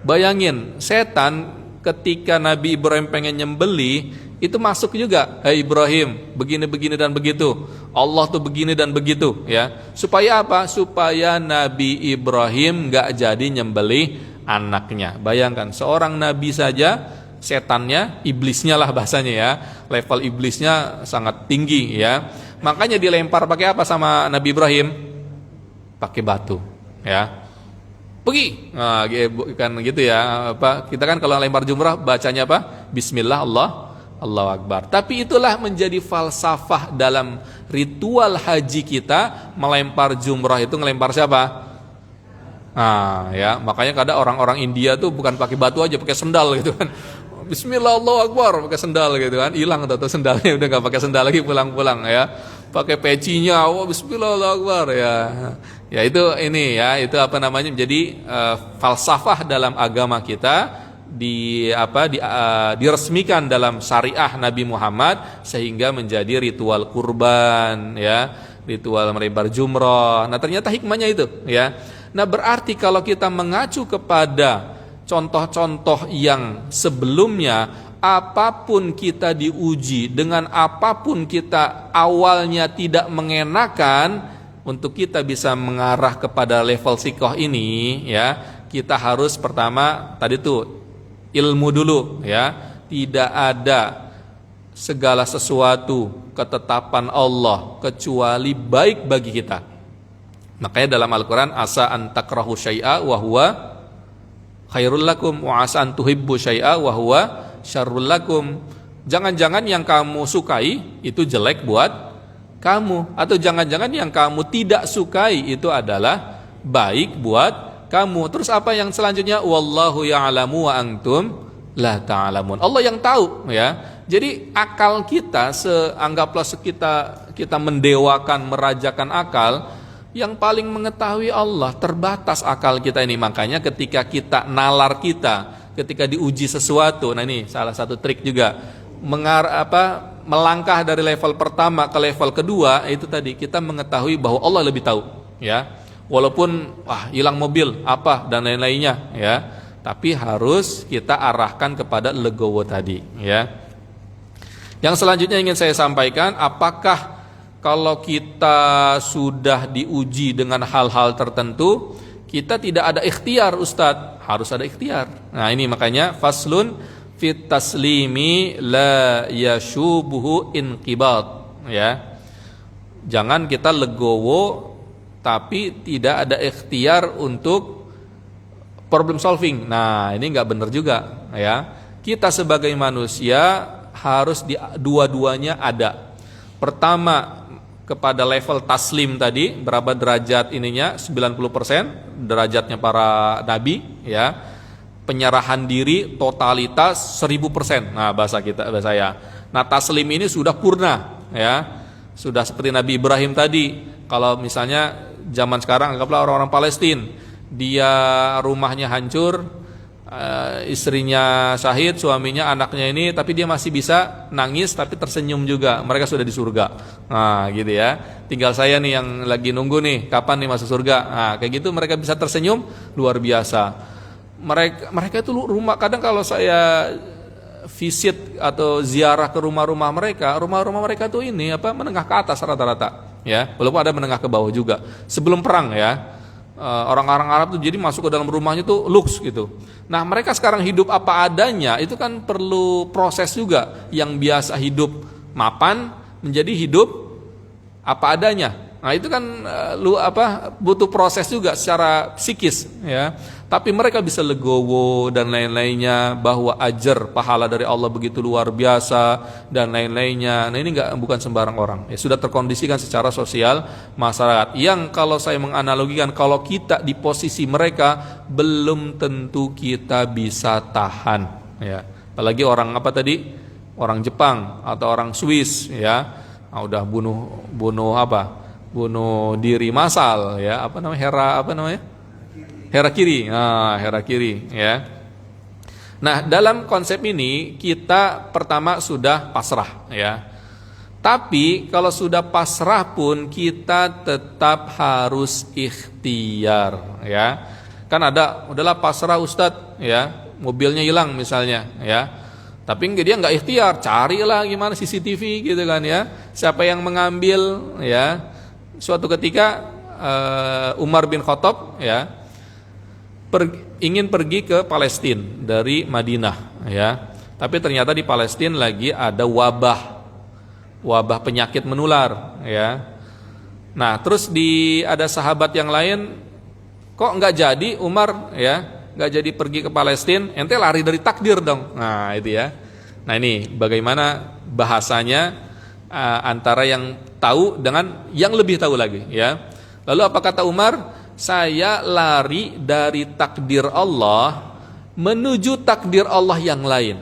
Bayangin, setan ketika Nabi Ibrahim pengen nyembelih itu masuk juga, "Hai Ibrahim, begini dan begitu. Allah tuh begini dan begitu," ya. Supaya apa? Supaya Nabi Ibrahim enggak jadi nyembelih anaknya. Bayangkan seorang nabi saja setannya, iblisnya lah bahasanya ya, level iblisnya sangat tinggi ya. Makanya dilempar pakai apa sama Nabi Ibrahim? Pakai batu ya. Pergi. Nah, kan gitu ya. Apa? Kita kan kalau lempar jumrah bacanya apa? Bismillah, Allahu Akbar. Tapi itulah menjadi falsafah dalam ritual haji kita, melempar jumrah itu ngelempar siapa? Nah, ya, makanya kadang orang-orang India tuh bukan pakai batu aja, pakai sendal gitu kan. Bismillah, Allahu Akbar, pakai sendal gitu kan. Hilang atau sendalnya udah enggak pakai sendal lagi pulang-pulang ya. Pakai pecinya, wah Bismillah, Allahu Akbar ya. Ya itu ini ya, itu apa namanya menjadi falsafah dalam agama kita diresmikan dalam syariah Nabi Muhammad sehingga menjadi ritual kurban ya, ritual melempar jumrah. Nah, ternyata hikmahnya itu ya. Nah, berarti kalau kita mengacu kepada contoh-contoh yang sebelumnya, apapun kita diuji, dengan apapun kita awalnya tidak mengenakan, untuk kita bisa mengarah kepada level sikoh ini ya, kita harus pertama tadi tuh ilmu dulu ya. Tidak ada segala sesuatu ketetapan Allah kecuali baik bagi kita. Makanya dalam Al-Quran, asa an takrahu syai'a wa huwa khairul lakum wa asa an tuhibbu syai'a wa huwa syarrul lakum. Jangan-jangan yang kamu sukai itu jelek buat kamu, atau jangan-jangan yang kamu tidak sukai itu adalah baik buat kamu. Terus apa yang selanjutnya? Wallahu ya'lamu wa antum la ta'lamun. Allah yang tahu ya. Jadi akal kita, anggaplah kita mendewakan, merajakan akal, yang paling mengetahui Allah, terbatas akal kita ini. Makanya ketika nalar kita, ketika diuji sesuatu, nah ini salah satu trik juga, melangkah dari level pertama ke level kedua, itu tadi kita mengetahui bahwa Allah lebih tahu ya. Walaupun hilang mobil apa dan lain-lainnya ya, tapi harus kita arahkan kepada legowo tadi ya. Yang selanjutnya ingin saya sampaikan, apakah kalau kita sudah diuji dengan hal-hal tertentu, kita tidak ada ikhtiar Ustadz? Harus ada ikhtiar. Nah ini makanya faslun fit taslimi la yashubuhu inqibat ya. Jangan kita legowo tapi tidak ada ikhtiar untuk problem solving. Nah ini nggak benar juga ya. Kita sebagai manusia harus dua-duanya ada. Pertama, kepada level taslim tadi, berapa derajat ininya? 90% derajatnya para nabi ya. Penyerahan diri totalitas 1000%. Nah, bahasa saya. Nah, taslim ini sudah purna ya. Sudah seperti Nabi Ibrahim tadi. Kalau misalnya zaman sekarang anggaplah orang-orang Palestina, dia rumahnya hancur, istrinya syahid, suaminya, anaknya ini, tapi dia masih bisa nangis tapi tersenyum juga. Mereka sudah di surga. Nah, gitu ya. Tinggal saya nih yang lagi nunggu nih, kapan nih masuk surga. Nah, kayak gitu mereka bisa tersenyum, luar biasa. Mereka itu rumah, kadang kalau saya visit atau ziarah ke rumah-rumah mereka tuh ini menengah ke atas rata-rata ya. Walaupun ada menengah ke bawah juga. Sebelum perang ya. Orang-orang Arab tuh jadi masuk ke dalam rumahnya tuh luks gitu. Nah mereka sekarang hidup apa adanya, itu kan perlu proses juga. Yang biasa hidup mapan menjadi hidup apa adanya. Nah itu kan butuh proses juga secara psikis ya. Tapi mereka bisa legowo dan lain-lainnya, bahwa ajar pahala dari Allah begitu luar biasa dan lain-lainnya. Nah ini bukan sembarang orang. Ya sudah terkondisikan secara sosial masyarakat. Yang kalau saya menganalogikan, kalau kita di posisi mereka belum tentu kita bisa tahan. Ya, apalagi orang orang Jepang atau orang Swiss ya, udah bunuh diri massal ya, Herakiri. Herakiri ya. Nah, dalam konsep ini kita pertama sudah pasrah ya. Tapi kalau sudah pasrah pun kita tetap harus ikhtiar ya. Kan ada udahlah pasrah Ustadz ya, mobilnya hilang misalnya ya. Tapi dia nggak ikhtiar, carilah gimana CCTV gitu kan ya. Siapa yang mengambil ya. Suatu ketika Umar bin Khattab ya ingin pergi ke Palestina dari Madinah ya. Tapi ternyata di Palestina lagi ada wabah penyakit menular ya. Nah, terus ada sahabat yang lain kok nggak jadi Umar ya, nggak jadi pergi ke Palestina, ente lari dari takdir dong. Nah itu ya. Nah ini bagaimana bahasanya antara yang tahu dengan yang lebih tahu lagi ya. Lalu apa kata Umar? Saya lari dari takdir Allah menuju takdir Allah yang lain.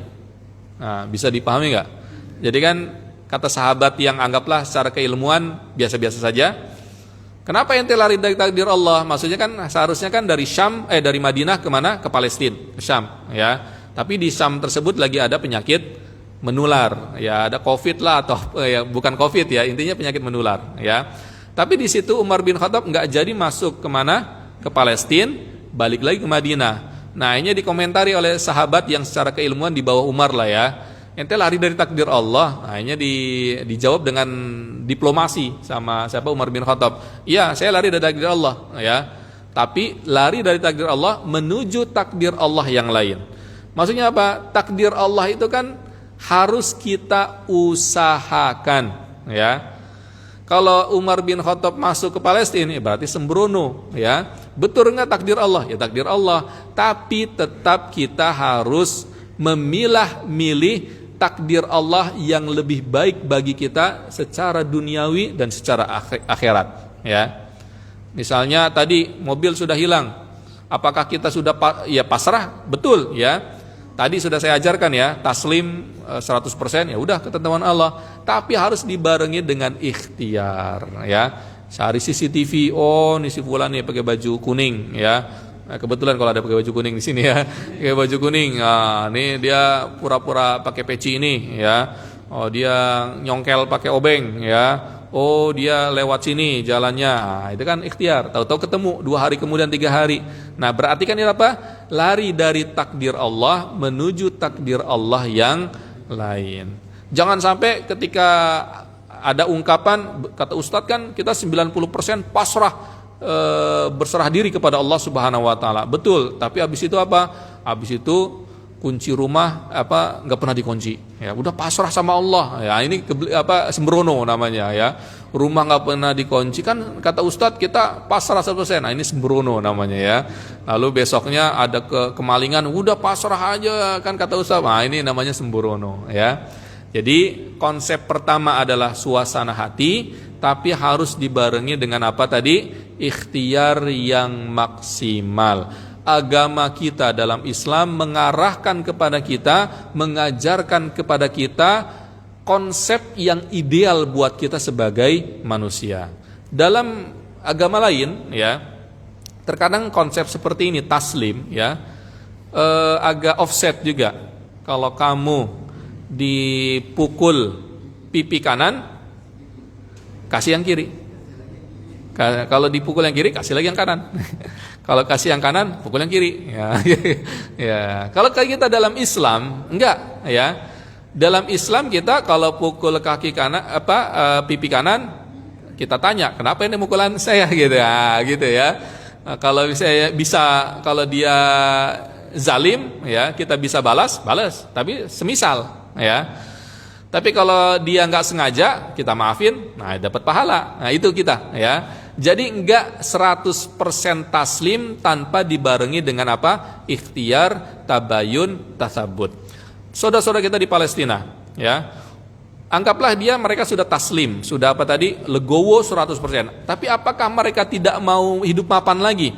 Nah, bisa dipahami nggak? Jadi kan kata sahabat yang anggaplah secara keilmuan biasa-biasa saja. Kenapa ente lari dari takdir Allah? Maksudnya kan seharusnya kan dari dari Madinah ke mana? Ke Palestina, ke Syam, ya. Tapi di Syam tersebut lagi ada penyakit menular, ya ada COVID lah atau ya bukan COVID ya, intinya penyakit menular, ya. Tapi di situ Umar bin Khattab nggak jadi masuk ke mana? Ke Palestina, balik lagi ke Madinah. Nah, ini dikomentari oleh sahabat yang secara keilmuan di bawah Umar lah ya. Ente lari dari takdir Allah. Akhirnya dijawab dengan diplomasi sama siapa Umar bin Khattab. Iya, saya lari dari takdir Allah ya. Tapi lari dari takdir Allah menuju takdir Allah yang lain. Maksudnya apa? Takdir Allah itu kan harus kita usahakan ya. Kalau Umar bin Khattab masuk ke Palestina berarti sembrono ya. Betul enggak takdir Allah? Ya takdir Allah. Tapi tetap kita harus milih takdir Allah yang lebih baik bagi kita secara duniawi dan secara akhirat ya. Misalnya tadi mobil sudah hilang, apakah kita sudah pasrah? Betul ya. Tadi sudah saya ajarkan ya, taslim 100% ya udah ketentuan Allah, tapi harus dibarengi dengan ikhtiar ya. Cari CCTV, oh nih si fulan nih pakai baju kuning ya. Nah, kebetulan kalau ada pakai baju kuning di sini ya, pakai baju kuning. Nah, ini dia pura-pura pakai peci ini ya. Oh, dia nyongkel pakai obeng ya. Oh, dia lewat sini jalannya. Nah, itu kan ikhtiar. Tahu-tahu ketemu 2 hari kemudian 3 hari. Nah, berarti kan ini apa? Lari dari takdir Allah menuju takdir Allah yang lain. Jangan sampai ketika ada ungkapan kata Ustadz kan kita 90% pasrah berserah diri kepada Allah Subhanahu wa taala. Betul, tapi habis itu apa? Habis itu kunci rumah enggak pernah dikunci. Ya, udah pasrah sama Allah. Ya, ini sembrono namanya ya. Rumah enggak pernah dikunci kan kata Ustadz kita pasrah 100%. Nah, ini sembrono namanya ya. Lalu besoknya ada kemalingan, udah pasrah aja kan kata Ustadz. Nah, ini namanya sembrono ya. Jadi konsep pertama adalah suasana hati, tapi harus dibarengi dengan apa tadi? Ikhtiar yang maksimal. Agama kita dalam Islam mengarahkan kepada kita, mengajarkan kepada kita konsep yang ideal buat kita sebagai manusia. Dalam agama lain ya, terkadang konsep seperti ini taslim ya, agak offset juga. Kalau kamu dipukul pipi kanan, kasih yang kiri. Kalau dipukul yang kiri, kasih lagi yang kanan. Kalau kasih yang kanan, pukul yang kiri. Ya, ya. Kalau kayak kita dalam Islam, enggak ya. Dalam Islam kita kalau pukul kaki kanan, pipi kanan, kita tanya, kenapa ini mukulan saya gitu ya, gitu ya. Nah, kalau saya bisa, kalau dia zalim, ya kita bisa balas, tapi semisal, ya. Tapi kalau dia nggak sengaja, kita maafin, nah dapat pahala. Nah itu kita, ya. Jadi enggak 100% taslim tanpa dibarengi dengan apa? Ikhtiar, tabayun, tasabut. Saudara-saudara kita di Palestina, ya. Anggaplah mereka sudah taslim, sudah apa tadi? Legowo 100%. Tapi apakah mereka tidak mau hidup mapan lagi?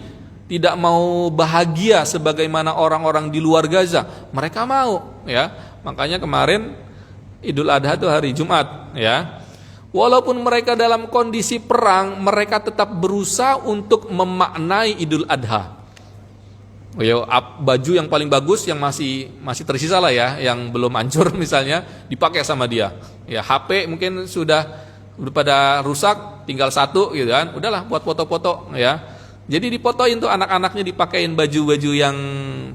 Tidak mau bahagia sebagaimana orang-orang di luar Gaza? Mereka mau, ya. Makanya kemarin Idul Adha itu hari Jumat, ya. Walaupun mereka dalam kondisi perang, mereka tetap berusaha untuk memaknai Idul Adha. baju yang paling bagus yang masih tersisa lah ya, yang belum hancur misalnya, dipakai sama dia. Ya, HP mungkin sudah pada rusak, tinggal satu gitu kan, udahlah buat foto-foto ya. Jadi dipotoin tuh anak-anaknya, dipakein baju-baju yang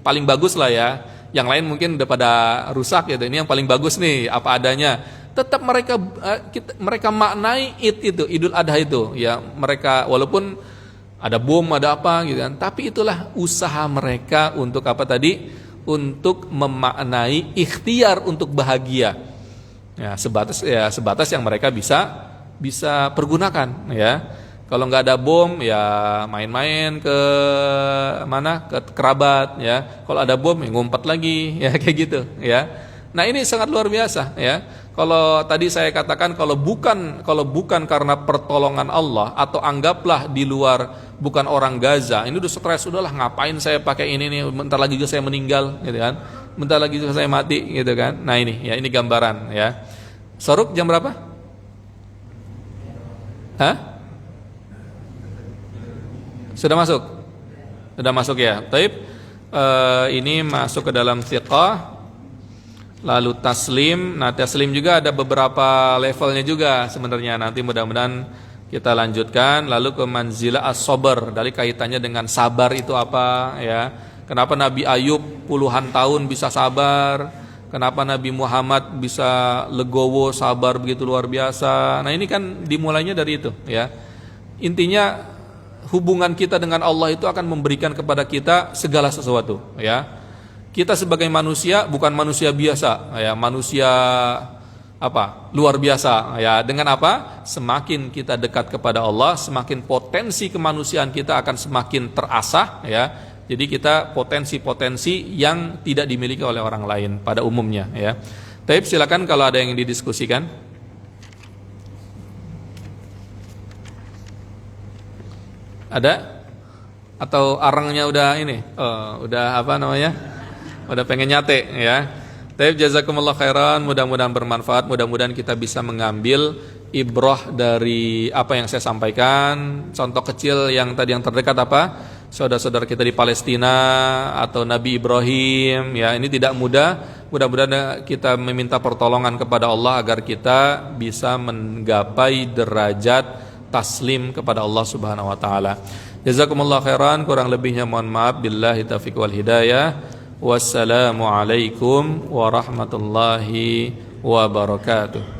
paling bagus lah ya. Yang lain mungkin udah pada rusak gitu. Ini yang paling bagus nih, apa adanya. Tetap mereka maknai itu Idul Adha itu ya. Mereka walaupun ada bom, ada apa gitu kan, tapi itulah usaha mereka untuk apa tadi? Untuk memaknai ikhtiar untuk bahagia. Ya, sebatas yang mereka bisa pergunakan ya. Kalau nggak ada bom ya main-main ke mana, ke kerabat ya. Kalau ada bom ya ngumpet lagi ya, kayak gitu ya. Nah, ini sangat luar biasa ya. Kalau tadi saya katakan kalau bukan karena pertolongan Allah, atau anggaplah di luar bukan orang Gaza, ini udah stres, udahlah ngapain saya pakai ini nih, bentar lagi juga saya meninggal gitu kan. Bentar lagi juga saya mati gitu kan. Nah, ini gambaran ya. Soruk jam berapa? Hah? Sudah masuk? Sudah masuk ya. Taib. Ini masuk ke dalam thiqah. Lalu taslim. Nah, taslim juga ada beberapa levelnya juga sebenarnya. Nanti mudah-mudahan kita lanjutkan. Lalu ke manzilah as-sabr, dari kaitannya dengan sabar itu apa ya. Kenapa Nabi Ayub puluhan tahun bisa sabar? Kenapa Nabi Muhammad bisa legowo, sabar begitu luar biasa? Nah, ini kan dimulainya dari itu ya. Intinya hubungan kita dengan Allah itu akan memberikan kepada kita segala sesuatu ya. Kita sebagai manusia bukan manusia biasa ya, manusia luar biasa ya. Dengan apa? Semakin kita dekat kepada Allah, semakin potensi kemanusiaan kita akan semakin terasah ya. Jadi kita potensi-potensi yang tidak dimiliki oleh orang lain pada umumnya ya. Taib, silakan kalau ada yang didiskusikan. Ada? Atau arangnya udah ini? Udah udah pengen nyate ya. Taib, jazakumullah khairan, mudah-mudahan bermanfaat, mudah-mudahan kita bisa mengambil ibrah dari apa yang saya sampaikan. Contoh kecil yang tadi yang terdekat apa? Saudara-saudara kita di Palestina atau Nabi Ibrahim ya, ini tidak mudah. Mudah-mudahan kita meminta pertolongan kepada Allah agar kita bisa menggapai derajat taslim kepada Allah Subhanahu wa taala. Jazakumullah khairan, kurang lebihnya mohon maaf. Billahi taufiq wal hidayah. Wassalamualaikum warahmatullahi wabarakatuh.